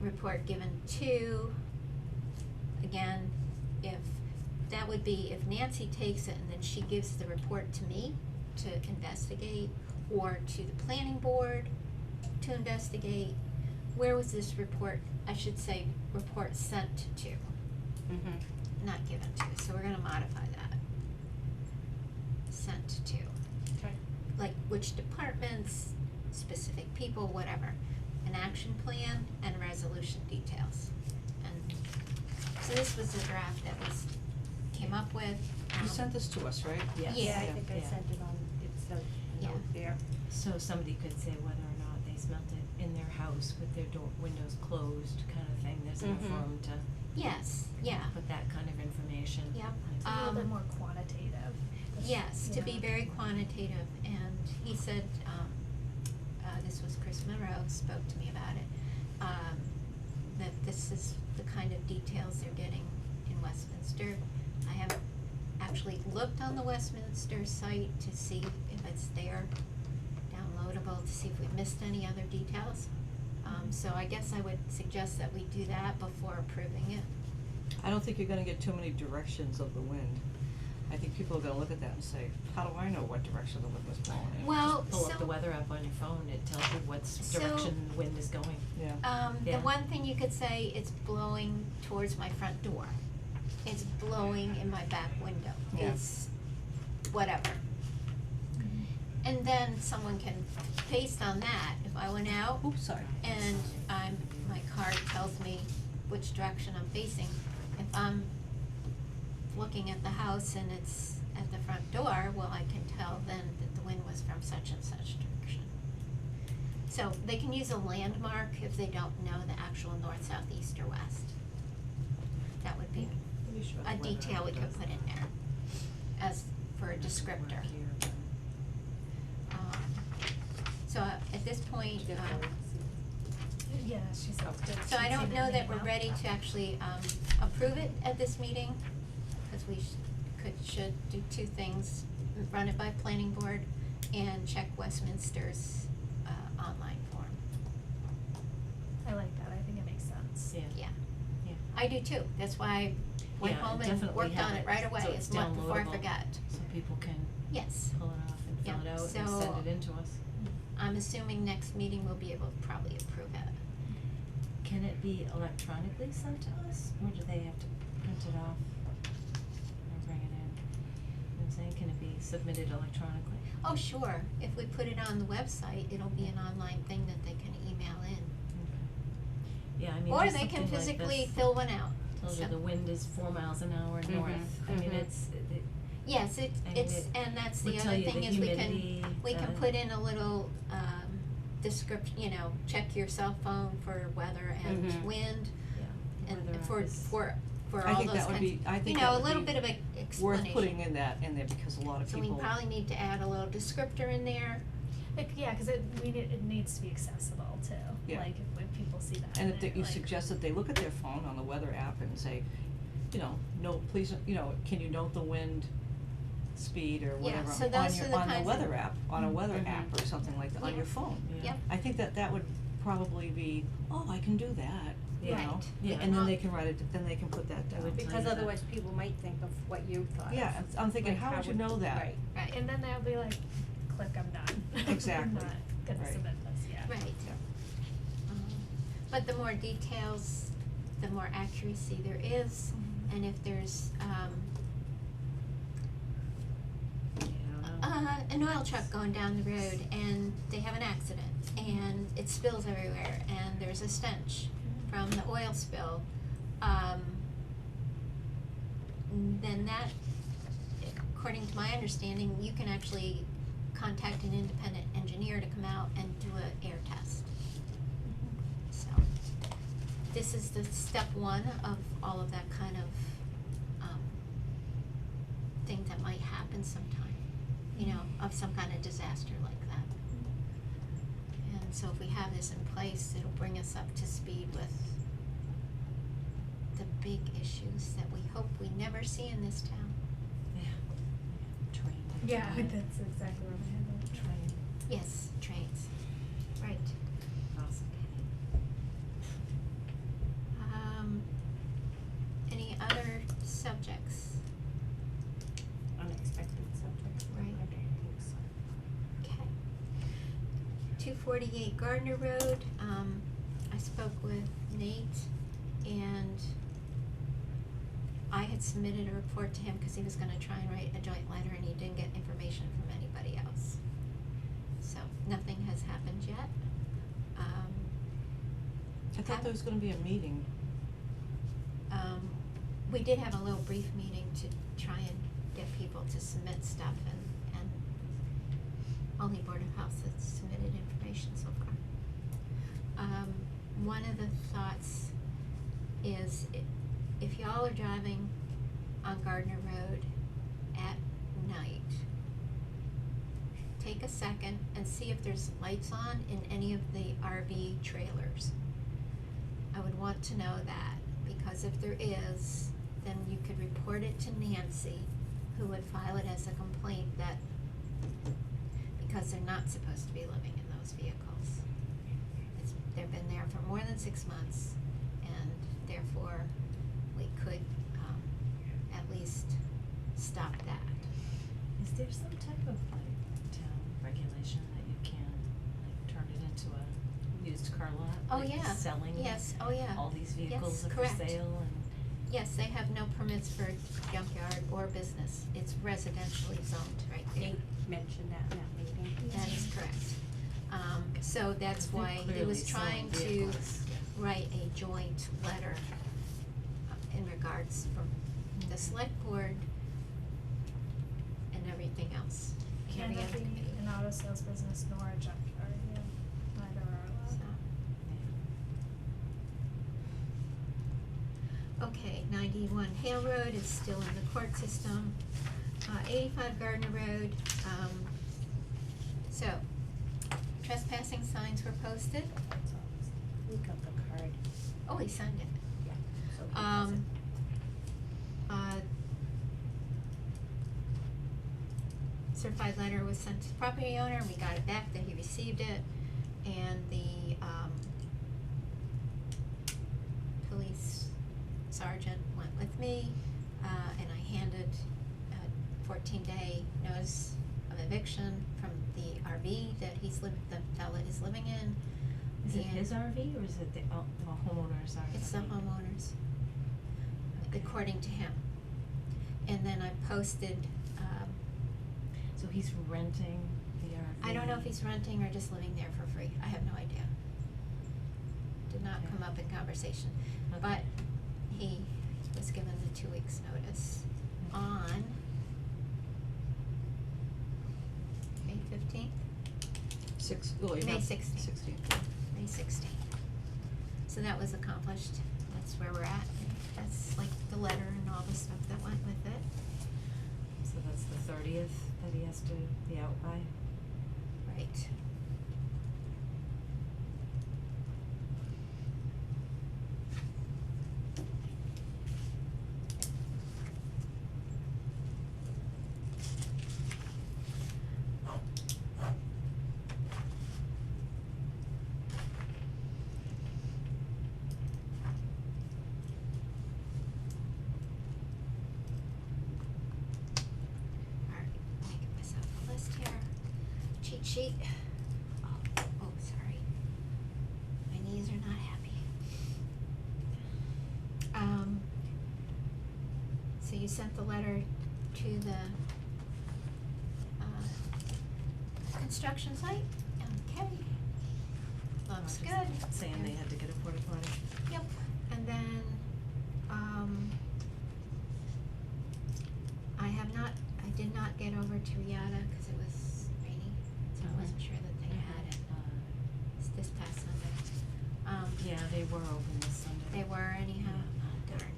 report given to, again, if that would be if Nancy takes it and then she gives the report to me to investigate, or to the planning board to investigate, where was this report, I should say, report sent to, Mm-hmm. not given to, so we're gonna modify that. Sent to, Okay. like which departments, specific people, whatever. An action plan and resolution details. And so this was the draft that was, came up with. You sent this to us, right? Yes. Yeah, I Yeah. think I Yeah. sent it on, it's a Yeah. note there. So somebody could say whether or not they smelt it in their house with their windows closed, kind of thing, there's enough Mhm. room to Yes, yeah, put that kind of information. Yep. It's a little bit Um, more quantitative. yes, to be Yeah. very quantitative, and he said, this was Chris Monroe spoke to me about it, that this is the kind of details they're getting in Westminster. I haven't actually looked on the Westminster site to see if it's there, downloadable, to see if we missed any other details. So I guess I would suggest that we do that before approving it. I don't think you're gonna get too many directions of the wind. I think people are gonna look at that and say, how do I know what direction the wind was blowing in? Well, Pull up the so- weather app on your phone, it tells you what So- direction the wind is going. Yeah. The Yeah. one thing you could say, it's blowing towards my front door. It's blowing in my back window. Yeah. It's whatever. And then someone can, based on that, if I went out Oops, sorry. and my card tells me which direction I'm facing, if I'm looking at the house and it's at the front door, well, I can tell then that the wind was from such and such direction. So they can use a landmark if they don't know the actual north, south, east, or west. That would be Pretty sure a the weather detail we app could does put in that. there as for a It doesn't work descriptor. here, but- So at this point, Yeah, she said. so I don't know that we're ready to actually approve it at this meeting, because we should do two things, run it by planning board and check Westminster's online form. I like that, I think it makes sense. Yeah. Yeah, Yeah. I do too, that's why I went Yeah, home and definitely worked have on it right away, so it's as much before I downloadable, forgot. So people can Yes, pull it off and fill Yeah, it out and so- send it in to us. I'm assuming next meeting we'll be able to probably approve it. Can it be electronically sent to us, or do they have to print it off or bring it in? You know what I'm saying, can it be submitted electronically? Oh, sure, if we put it on the website, it'll be an online thing that they can email in. Yeah, I mean, Or just they can something like physically this fill one out. tells you So- the wind is 4 miles an hour north, I mean, mhm. it Yes, I mean, and that's the would other tell you the thing is humidity, we can the- put in a little, description, check your cell phone for weather and Mhm. wind, yeah, and weather app for is- I all think those that would kinds, be, I think a that would little be bit of a worth explanation. putting in there because a lot of So people. we probably need to add a little descriptor in there. Like, yeah, cause it needs to be accessible too, Yeah. like if when people see that. And if they're you like- suggest that they look at their phone on the weather app and say, no, please, can you note the wind speed or whatever so on those your, are the on the kinds weather of- app, on a weather Mhm. app or something like that, on Yeah. your phone. Yeah. Yep. I think that would probably be, oh, I can do that, you Yeah. know? Right. Yeah. And then they can write it, then they can put that down. would tell Because you that. otherwise people might think of what you thought of. Yeah, I'm thinking, Like, how would you know that? Right. Right. And then they'll be like, click, I'm done. Exactly. I'm not gonna Right. submit this yet. Right. But the more details, the more accuracy there is, Mhm. and if there's, Yeah, I don't know. an oil truck going down the road and they have an accident and it spills everywhere and there's a stench from the oil spill, then that, according to my understanding, you can actually contact an independent engineer to come out and do a air test. So, this is the step one of all of that kind of, thing that might happen sometime, you know, of some kind of disaster like that. And so if we have this in place, it'll bring us up to speed with the big issues that we hope we never see in this town. Yeah. Train. Yeah, that's exactly where my head went. Train. Yes, trains, right. Awesome. Any other subjects? Unexpected subjects. Right. I don't think so. Okay. 248 Gardner Road, I spoke with Nate, and I had submitted a report to him because he was gonna try and write a joint letter, and he didn't get information from anybody else. So, nothing has happened yet. I thought there was gonna be a meeting. We did have a little brief meeting to try and get people to submit stuff, and only Board of Health has submitted information so far. One of the thoughts is if y'all are driving on Gardner Road at night, take a second and see if there's lights on in any of the RV trailers. I would want to know that, because if there is, then you could report it to Nancy, who would file it as a complaint that, because they're not supposed to be living in those vehicles. They've been there for more than 6 months, and therefore, we could, at least stop that. Is there some type of like town regulation that you can like turn it into a used car lot? Oh, like yeah. Selling Yes, oh, yeah. all these vehicles Yes, are for correct. sale and. Yes, they have no permits for junkyard or business. It's residentially zoned right there. Nate mentioned that in that meeting. That is correct. So that's They're why he clearly was trying selling to vehicles. write a joint letter in regards from the select board and everything else. and every Cannot other be committee. an auto sales business nor a junkyard, yeah, neither are allowed. So. Okay, 91 Hale Road is still in the court system. 85 Gardner Road, so trespassing signs were posted. We got the card, Oh, he signed it. yeah, so he has it. Certified letter was sent to the property owner, we got it back that he received it, and the, police sergeant went with me, and I handed a 14-day notice of eviction from the RV that the fella is living in. Is it and his RV or is it the homeowner's RV? It's the homeowner's, Okay. according to him. And then I posted, So he's renting the RV? I don't know if he's renting or just living there for free, I have no idea. Did not Okay. come up in conversation, Okay. but he was given the 2 weeks' notice on May 15th, May 16th. 16th. May 16th. So that was accomplished, that's where we're at, and that's like the letter and all the stuff that went with it. So that's the 30th that he has to be out by? Right. Alright, let me get myself a list here. Cheat sheet. Oh, sorry. My knees are not happy. So you sent the letter to the, construction site? Okay. Looks Just good. Saying they had to get a porta potty? Yep, and then, did not get over to Riata because it was rainy, so I wasn't sure that they had it this past Sunday. Yeah, they were open this Sunday. They were anyhow. Oh, darn.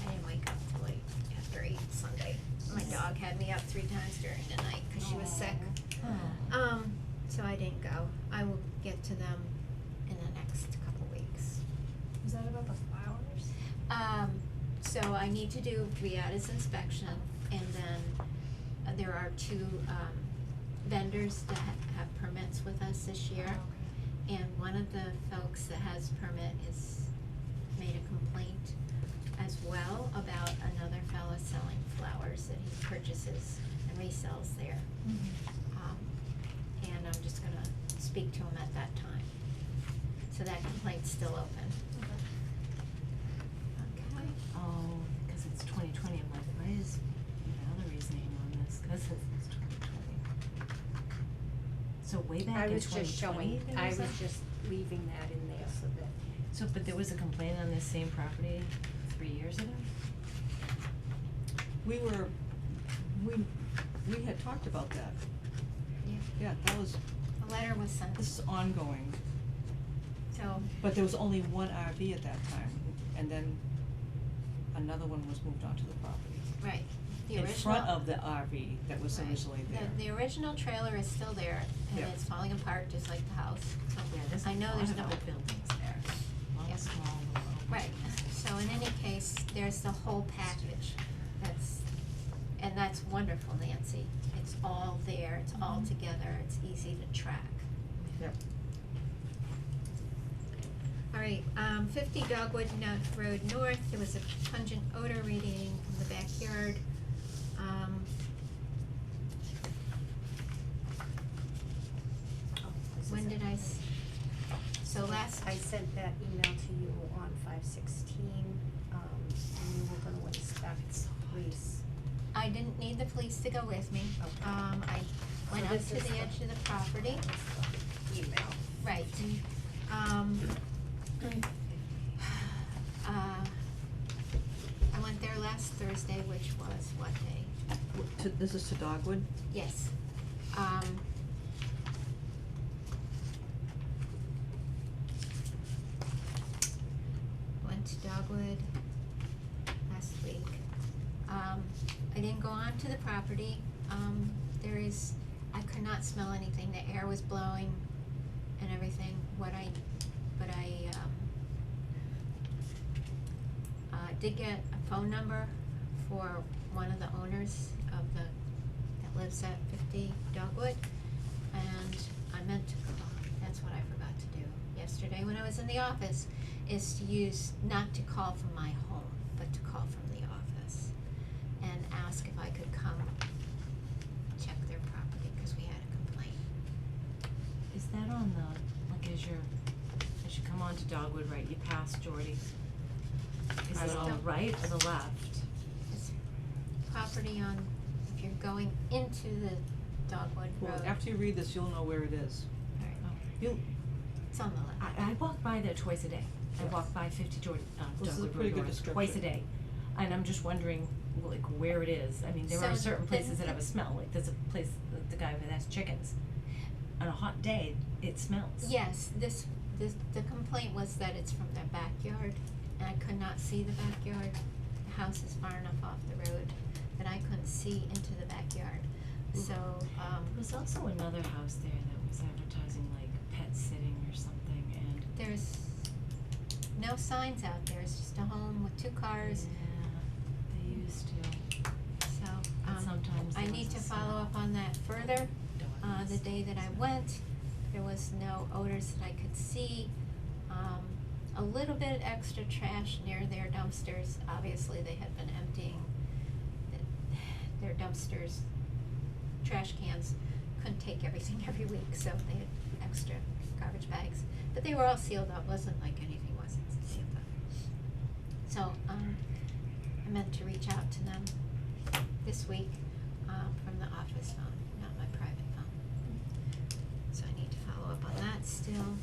I didn't wake up till late after 8 Sunday. My dog had me up 3 times during the night because she was sick. Oh. So I didn't go. I will get to them in the next couple weeks. Was that about the flowers? So I need to do Riata's inspection, and then there are 2 vendors that have permits with us this year. Oh, And one of the folks that has permit is made a complaint as well about another fella selling flowers that he purchases and resells there. And I'm just gonna speak to him at that time. So that complaint's still open. Okay. Oh, because it's 2020, I'm like, why is Valerie's name on this? Because it's 2020. So way back I in was just 2020, showing, I was just leaving that in there so that. So, but there was a complaint on this same property 3 years ago? We had talked about that. Yeah, Yeah, that was, a letter was sent, this is ongoing, so, but there was only one RV at that time, and then another one was moved onto the property. right, the In original. front of the RV that was Right. originally there. The original trailer is still there, and Yeah. it's falling apart just like the house, so Yeah, there's I know there's a no. lot of buildings there, a lot Yeah. of small little Right, so in any case, there's the whole package, that's wonderful, Nancy, it's all there, it's all together, it's easy to track. Yep. Alright, 50 Dogwood Road North, there was a pungent odor radiating from the backyard. When did so last, I sent that email to you on 5/16, and you were gonna inspect police. I didn't need the police to go with me. Okay. I went So up this to is the edge of the property, Email. right. I went there last Thursday, which was what day? This is to Dogwood? Yes. Went to Dogwood last week. I didn't go on to the property. I could not smell anything. The air was blowing and everything. But I did get a phone number for one of the owners of that lives at 50 Dogwood, and I meant to call. That's what I forgot to do yesterday when I was in the office, is to not to call from my home, but to call from the office and ask if I could come check their property, because we had a complaint. Is that on the, like as you come onto Dogwood, right, you pass Jordy? Is it on the right or the left? It's property on, if you're going into the Dogwood Well, Road. after you read this, you'll know where it is. Alright, You'll, it's on the left. I walk by there twice a day. I Yeah. walk by 50 Jordan, This is a Dogwood pretty Road good North description. twice a day. And I'm just wondering, like, where it is. I mean, there are So certain the- places that have a smell, like there's a place, the guy that has chickens. On a hot day, it smells. Yes, the complaint was that it's from their backyard, and I could not see the backyard. The house is far enough off the road that I couldn't see into the backyard. So, There was also another house there that was advertising like pet sitting or something, and there's no signs out there, it's just a home with 2 cars, yeah, they used to. so, But sometimes I there need was to a follow smell. up on that further. The Dogs. day that I went, there was no odors that I could see. A little bit extra trash near their dumpsters. Obviously, they had been emptying their dumpsters, trash cans. Couldn't take everything every week, so they had extra garbage bags. But they were all sealed up. Wasn't like anything wasn't sealed up. So, I meant to reach out to them this week from the office phone, not my private phone. So I need to follow up on that still.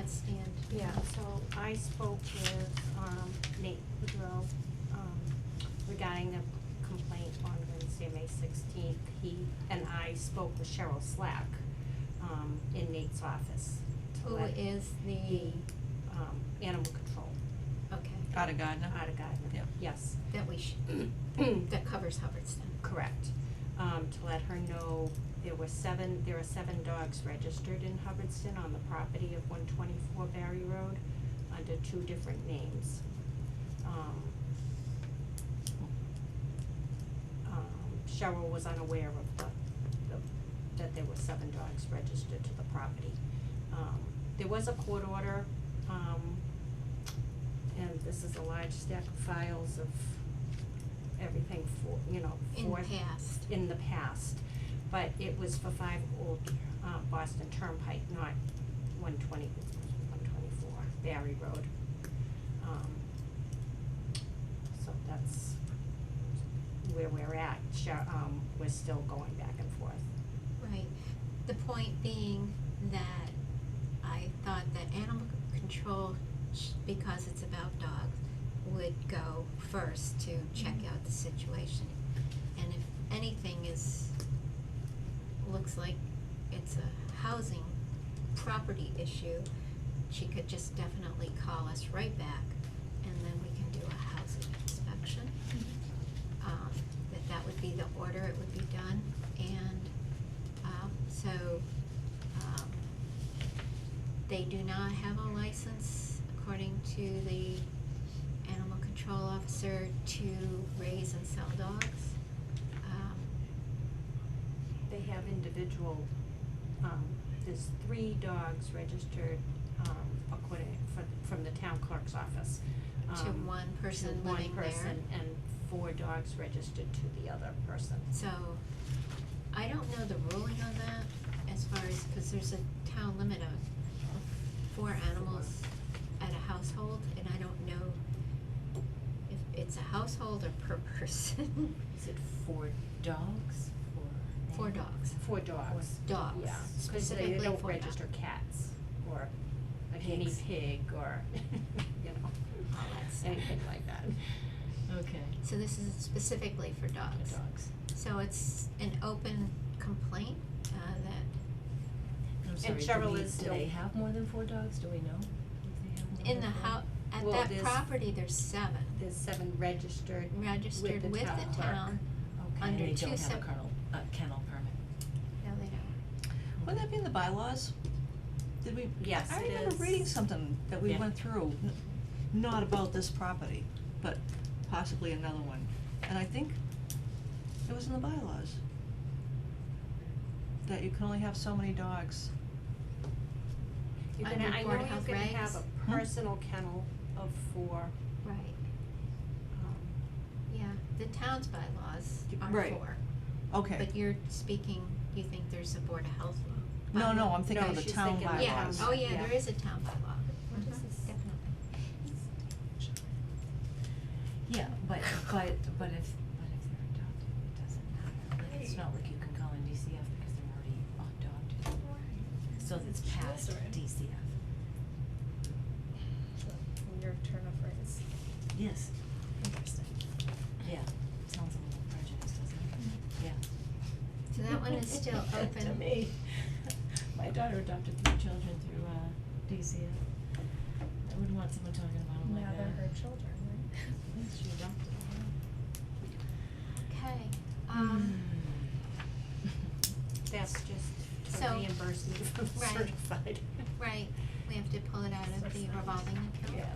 that stand? Yeah, so I spoke with, Nate Woodrow, regarding the complaint on Wednesday, May 16th. He and I spoke with Cheryl Slack, in Nate's office. to Who let is the, animal control, okay, Out of Gardner? out of Gardner. Yep. Yes, that we that covers Hubbardston? correct. To let her know there are 7 dogs registered in Hubbardston on the property of 124 Barry Road under 2 different names. Cheryl was unaware of that there were 7 dogs registered to the property. There was a court order, and this is a large stack of files of everything for, In for past. in the past, but it was for 5 Old Boston Turnpike, not 124 Barry Road. So that's where we're at. We're still going back and forth. Right, the point being that I thought that animal control, because it's about dogs, would go first to check out the situation. And if anything looks like it's a housing property issue, she could just definitely call us right back, and then we can do a housing inspection. That would be the order, it would be done, and, they do not have a license, according to the animal control officer, to raise and sell dogs. They have individual, there's 3 dogs registered, from the town clerk's office. To one person to living there. one person, and 4 dogs registered to the other person. So, I don't know the ruling on that, as far as, cause there's a town limit of 4 animals at a household, and I don't know if it's a household or per person. Is it 4 dogs or? 4 dogs. 4 dogs. Dogs, Yeah, 'cause specifically they don't 4 dogs. register cats, or a guinea Pigs. pig, or, All that stuff. anything like that. Okay. So this is specifically for dogs. Dogs. So it's an open complaint, that I'm sorry, Cheryl is do still- they have more than 4 dogs? Do we know? If they have more in the than 4? house, at Well, that there's- property, there's 7 There's 7 registered. registered the with town the clerk. town. Okay, under and they 2 don't have a sep- kennel permit. No, they don't. Wouldn't that be in the bylaws? Did we? Yes, I it remember is. reading something that we Yeah. went through, not about this property, but possibly another one. And I think it was in the bylaws. That you can only have so many dogs. You can, Under I know Board of you Health can regs? have a personal kennel of 4, Right, yeah, the town's bylaws are Right. 4. Okay. But you're speaking, you think there's a Board of Health law? No, no, bylaw? I'm thinking No, of the she's town thinking of bylaws. the Yeah, town. oh yeah, Yeah. there is a town bylaw. What is Mhm, this? definitely. Yeah, but if they're adopted, it doesn't matter. Like, it's not like you can call in DCF because they're already adopted. So it's past Children. DCF. Your turn of phrase. Yes. Interesting. Yeah, sounds a little prejudiced, doesn't it? Yeah. So that one is still open. To me. My daughter adopted 3 children through DCF. I wouldn't want someone talking about them like Now that. they're her children, right? Yes, she adopted them. Okay, That's just to So- reimburse me from Right. certified. right, we have to pull it out of the revolving account. Yeah.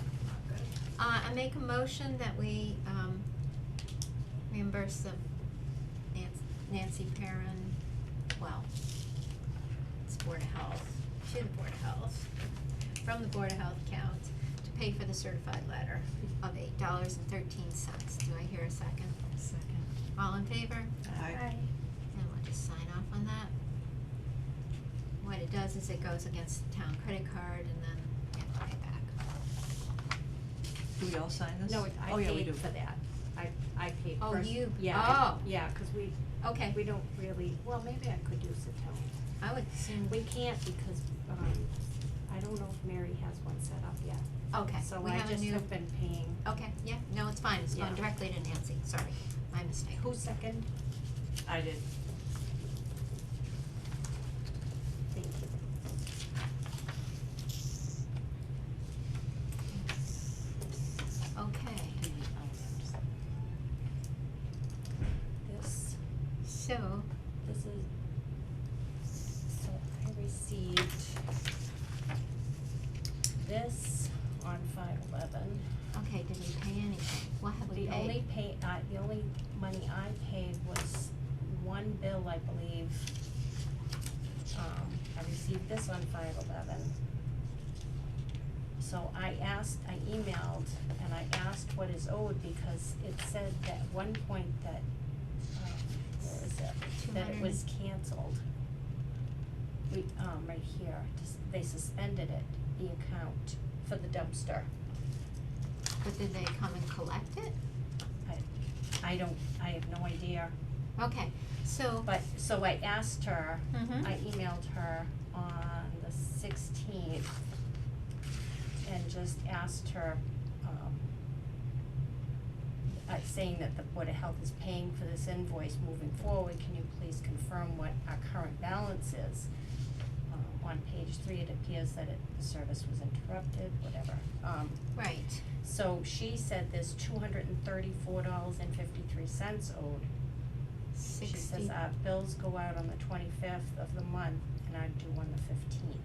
I make a motion that we, reimburse the Nancy Perrin, well, it's Board of Health, to the Board of Health, from the Board of Health account, to pay for the certified letter of $8.13. Do I hear a second? Second. All in favor? Aye. And we'll just sign off on that. What it does is it goes against the town credit card, and then we have to pay it back. Do we all sign this? No, Oh, I yeah, we paid do. for that. I paid Oh, first. you- Yeah, oh. yeah, 'cause we Okay. don't really, well, maybe I could use the town. I would assume We can't because, I I don't know if Mary has one set up yet. Okay, So we I have a just new, have been paying. okay, yeah, no, it's fine, it's going Yeah. directly to Nancy, sorry, my mistake. Who's second? I did. Thank you. Okay, This, so, this is, so I received this on 5/11. okay, did we pay anything? What have we paid? The only money I paid was one bill, I believe. I received this on 5/11. So I emailed and I asked what is owed because it said that one point that, where is it? That it was canceled. We, right here, they suspended it, the account for the dumpster. But did they come and collect it? I have no idea. Okay, so, But, so I asked her, Mhm. I emailed her on the 16th and just asked her, saying that the Board of Health is paying for this invoice moving forward, can you please confirm what our current balance is? On page 3, it appears that the service was interrupted, whatever. right, So she said there's $234.53 owed. She 60. says our bills go out on the 25th of the month and are due on the 15th.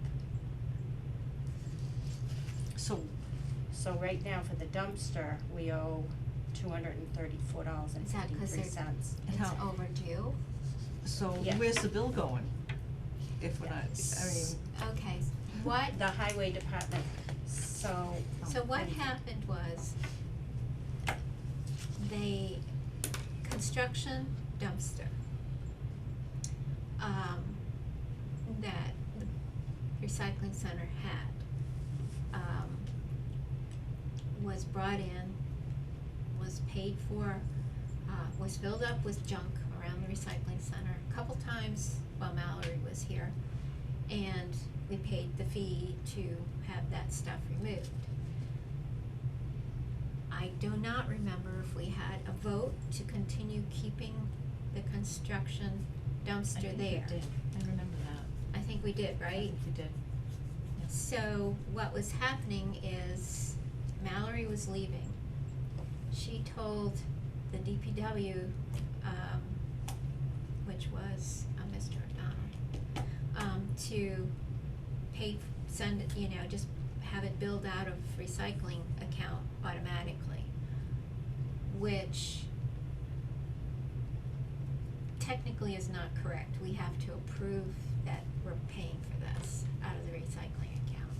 So, So right now for the dumpster, we owe $234.53. Is that 'cause it's How- overdue? so Yeah. where's the bill going? If we're not, I Yes. mean, Okay, what, The highway department, so. so what and- happened was, they, construction dumpster, that the recycling center had, was brought in, was paid for, was filled up with junk around the recycling center a couple times while Mallory was here. And we paid the fee to have that stuff removed. I do not remember if we had a vote to continue keeping the construction I dumpster think there. we did, I remember that. I think we did, I right? think we did. Yes. So what was happening is Mallory was leaving. She told the DPW, which was Mr. O'Donnell, to pay, send it, just have it billed out of recycling account automatically, which technically is not correct. We have to approve that we're paying for this out of the recycling account.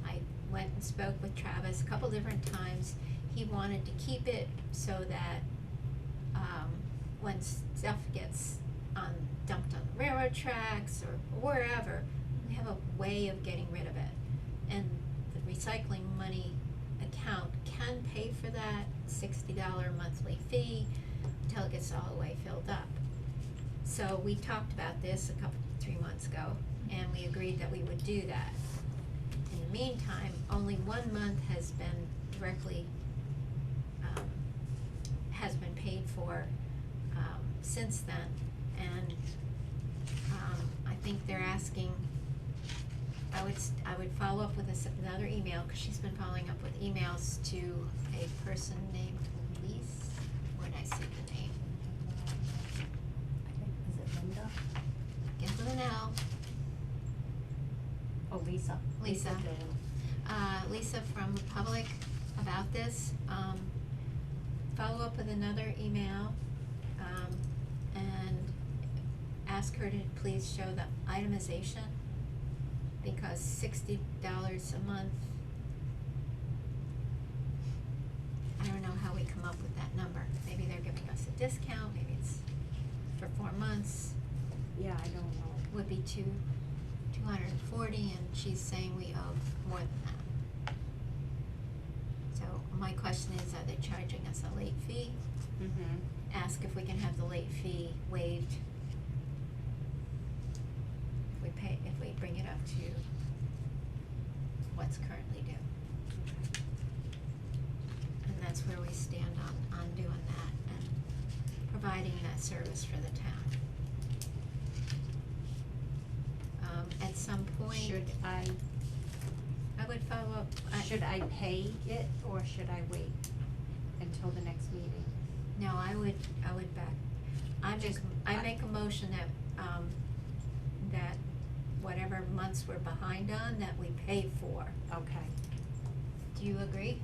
I went and spoke with Travis a couple different times. He wanted to keep it so that, when stuff gets dumped on the railroad tracks or wherever, we have a way of getting rid of it. And the recycling money account can pay for that $60 monthly fee until it gets all the way filled up. So we talked about this 3 months ago, and we agreed that we would do that. In the meantime, only 1 month has been directly, has been paid for, since then. And, I think they're asking, I would follow up with another email, cause she's been following up with emails to a person named Elise. Where did I see the name? I think, is it Linda? Begins with an L. Oh, Lisa. Lisa. Dillon. Lisa from Republic about this. Follow up with another email, and ask her to please show the itemization, because $60 a month, I don't know how we come up with that number. Maybe they're giving us a discount, maybe it's for 4 months, Yeah, I don't know. would be $240, and she's saying we owe more than that. So my question is, are they charging us a late fee? Mm-hmm. Ask if we can have the late fee waived. If we bring it up to what's currently due. And that's where we stand on doing that and providing that service for the town. At some point, Should I would follow up. Should I pay it, or should I wait until the next meeting? No, I would back, I make a motion that whatever months we're behind on, that we pay for. Okay. Do you agree?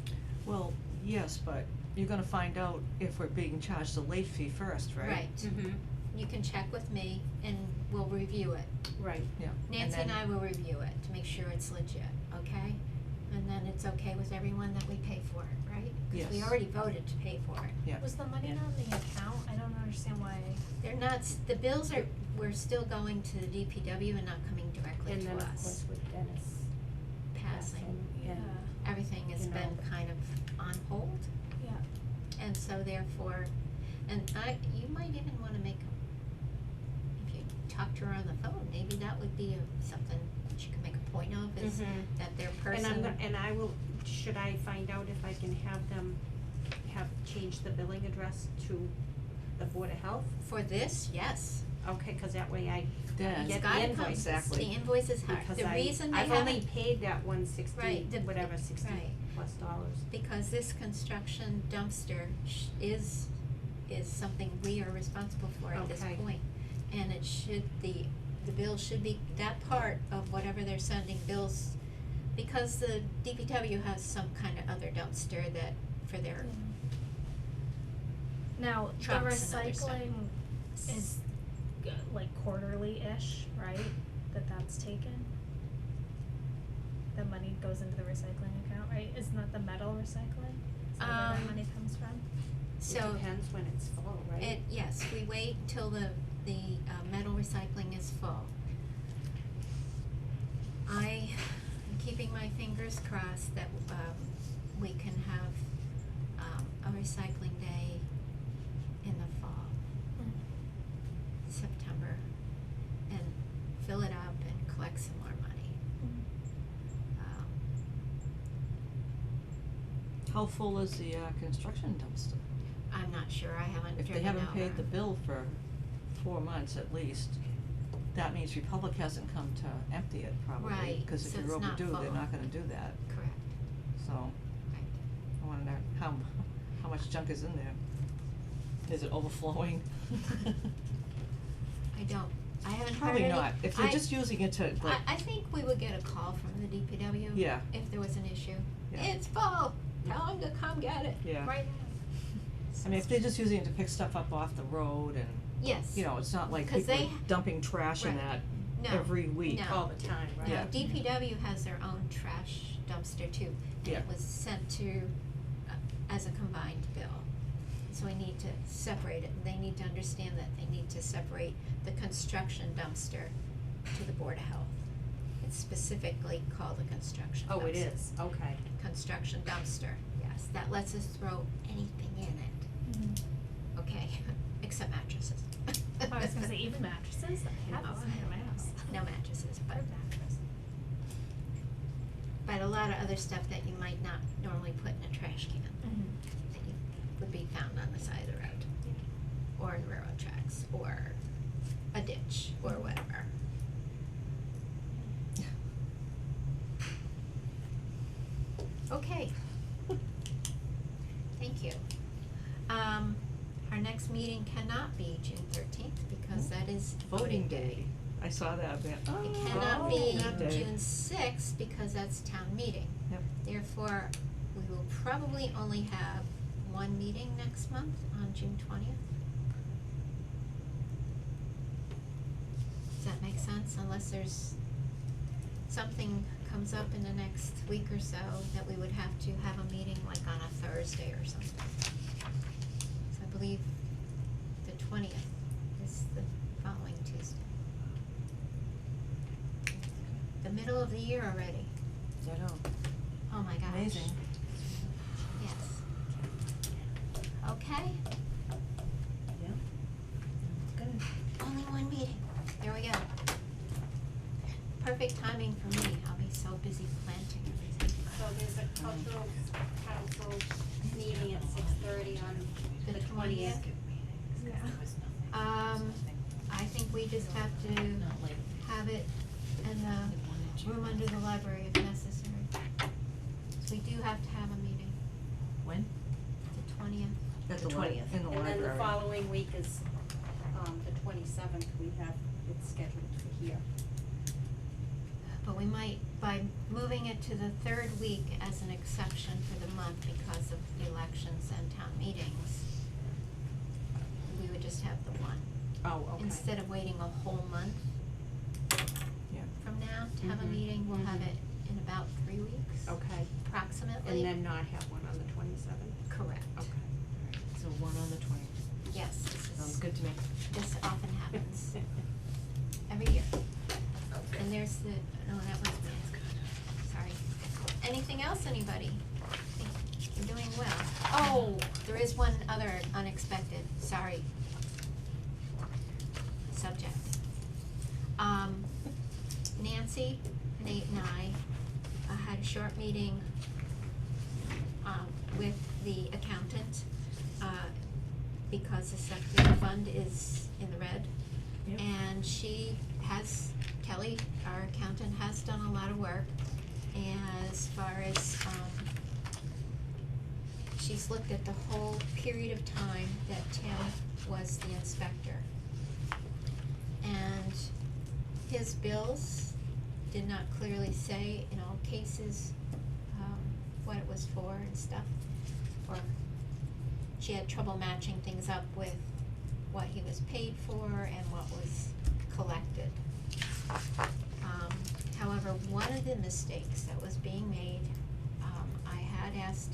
Well, yes, but you're gonna find out if we're being charged a late fee first, right? Right. Mm-hmm. You can check with me and we'll review it. Right. Yeah. Nancy and then- I will review it to make sure it's legit, okay? And then it's okay with everyone that we pay for it, right? 'Cause we Yes. already voted to pay for it. Yeah. Was the money Yeah. not in the account? I don't understand why. They're not, the bills we're still going to the DPW and not coming directly And to then, of us. course, with Dennis Passing. Yeah. Everything has you know. been kind of on hold, Yeah. and so therefore, and you might even wanna make if you talk to her on the phone, maybe that would be something she could make a point of, is Mhm. that their person. And I will, should I find out if I can have them change the billing address to the Board of Health? For this, yes. Okay, cause that way I Yeah. get It's the gotta come, invoice. Exactly. the invoice is hard, Because the reason they I've haven't. only paid that $160, Right, whatever, right. $60+. Because this construction dumpster is something we are responsible for at this Okay. point. And it should, the bill should be, that part of whatever they're sending bills, because the DPW has some kind of other dumpster that, for their, Now, the Trucks and other stuff. recycling is like quarterly-ish, right? That's taken? The money goes into the recycling account, right? Isn't that the metal recycling? Is that where that money comes from? so. It depends when it's full, right? Yes, we wait until the metal recycling is full. I am keeping my fingers crossed that, we can have, a recycling day in the fall, September, and fill it up and collect some more money. How full is the construction dumpster? I'm not sure, I haven't If they driven haven't out paid there. the bill for 4 months at least, that means Republic hasn't come to empty it probably. Right, Cause if so you're it's not overdue, they're full. not gonna do that, Correct, so right. I wanna know how much junk is in there. Is it overflowing? I haven't heard Probably any. not, if they're just using it to like, I think we would get a call from the DPW. Yeah. If there was an issue. Yeah. It's full, tell them to come get it, Yeah. right now. I mean, if they're just using it to pick stuff up off the road and, Yes. you know, it's not like 'Cause people they- are dumping trash in Right. that No, every week. no. All the time, right? No, Yeah. DPW has their own trash dumpster too. And Yeah. it was sent to, as a combined bill. So we need to separate it, and they need to understand that they need to separate the construction dumpster to the Board of Health. It's specifically called a construction dumpster. Oh, it is, okay. Construction dumpster, yes, that lets us throw anything in it, okay, except mattresses. I was gonna say, even mattresses? I have No, one in my house. No mattresses, but, Or mattress. but a lot of other stuff that you might not normally put in a trash can, that you would be found on the side of the road. Or in railroad tracks, or a ditch, or whatever. Okay. Thank you. Our next meeting cannot be June 13th because that is voting day. I saw that, man. It cannot be that day. June 6th because that's town meeting. Yep. Therefore, we will probably only have one meeting next month on June 20th. Does that make sense? Unless there's something comes up in the next week or so that we would have to have a meeting like on a Thursday or something. So I believe the 20th is the following Tuesday. The middle of the year already. I know, Oh my gosh. amazing. Yes. Okay, Yeah. Good. only one meeting. There we go. Perfect timing for me. I'll be so busy planting everything. So there's a cultural council meeting at 6:30 on The the 20th. I think we just have to Not like have it in the the one that you. room under the library if necessary. So we do have to have a meeting, When? the 20th. At The the 20th. in the And library. then the following week is, the 27th, we have it scheduled for here. But we might, by moving it to the third week as an exception for the month because of elections and town meetings, we would just have the one. Oh, okay. Instead of waiting a whole month Yeah. from now to have a Mhm, meeting, we'll have mhm. it in about 3 weeks. Okay, Approximately. and then not have one on the 27th? Correct. Okay. So one on the 20th. Yes, this Sounds is, good to me. this often happens every year. And there's the, no, that was me. Sorry. Anything else, anybody? I think you're doing well. Oh, there is one other unexpected, sorry, subject. Nancy, Nate and I had a short meeting with the accountant, because the septic fund is in the red. Yep. And she has, Kelly, our accountant, has done a lot of work as far as, she's looked at the whole period of time that Tim was the inspector. And his bills did not clearly say in all cases, what it was for and stuff. Or she had trouble matching things up with what he was paid for and what was collected. However, one of the mistakes that was being made, I had asked,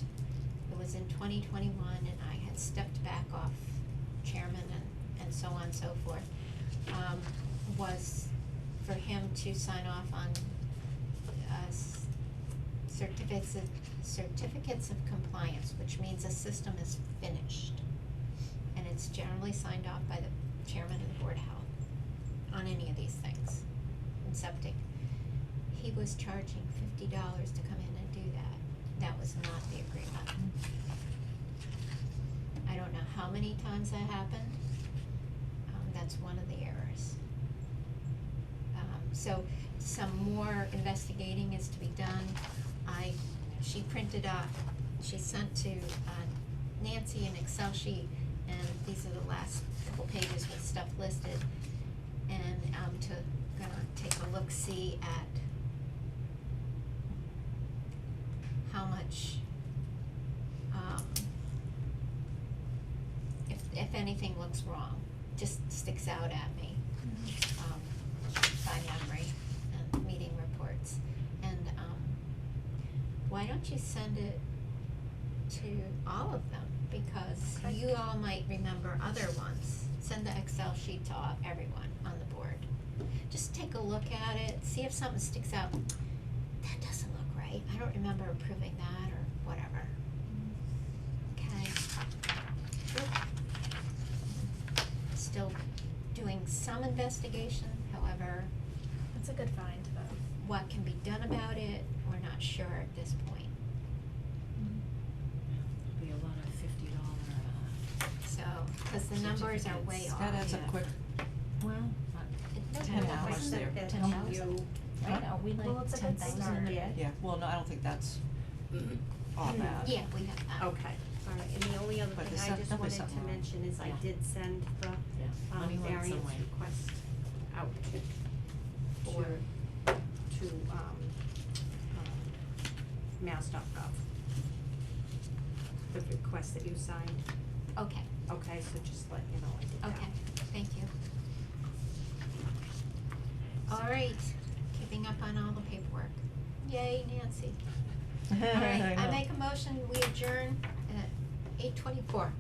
it was in 2021, and I had stepped back off chairman and so on and so forth, was for him to sign off on certificates of compliance, which means a system is finished. And it's generally signed off by the chairman of the Board of Health on any of these things, in septic. He was charging $50 to come in and do that. That was not the agreement. I don't know how many times that happened. That's one of the errors. So some more investigating is to be done. She printed off, she sent to Nancy an Excel sheet, and these are the last couple pages with stuff listed. And gonna take a look-see at how much, if anything looks wrong, just sticks out at me, by memory and meeting reports. And, why don't you send it to all of them? Because Okay. you all might remember other ones. Send the Excel sheet to everyone on the board. Just take a look at it, see if something sticks out. That doesn't look right. I don't remember approving that or whatever. Okay. Still doing some investigation, however, That's a good find, though. what can be done about it, we're not sure at this point. Be a lot of $50, So, cause the numbers are way Certificates. off. That adds up Yeah. quick. well, It doesn't 10 look hours like there. that 10 hours. Right, are we Well, like it's a good 10,000 start. in the red? Yeah, well, no, I don't think that's all bad. Yeah, we have that. Okay, all right, and the only other But thing there's I just definitely wanted to something wrong. mention is I Yeah. did send the, yeah, money went variance somewhere. request out to mass.gov. The request that you signed, Okay, okay, so just let you know I did that. okay, thank you. All right, keeping up on all the paperwork. Yay, Nancy. All right, I make a motion, we adjourn at 8:24.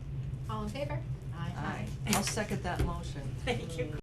All in favor? Aye. I'll second that motion. Thank you.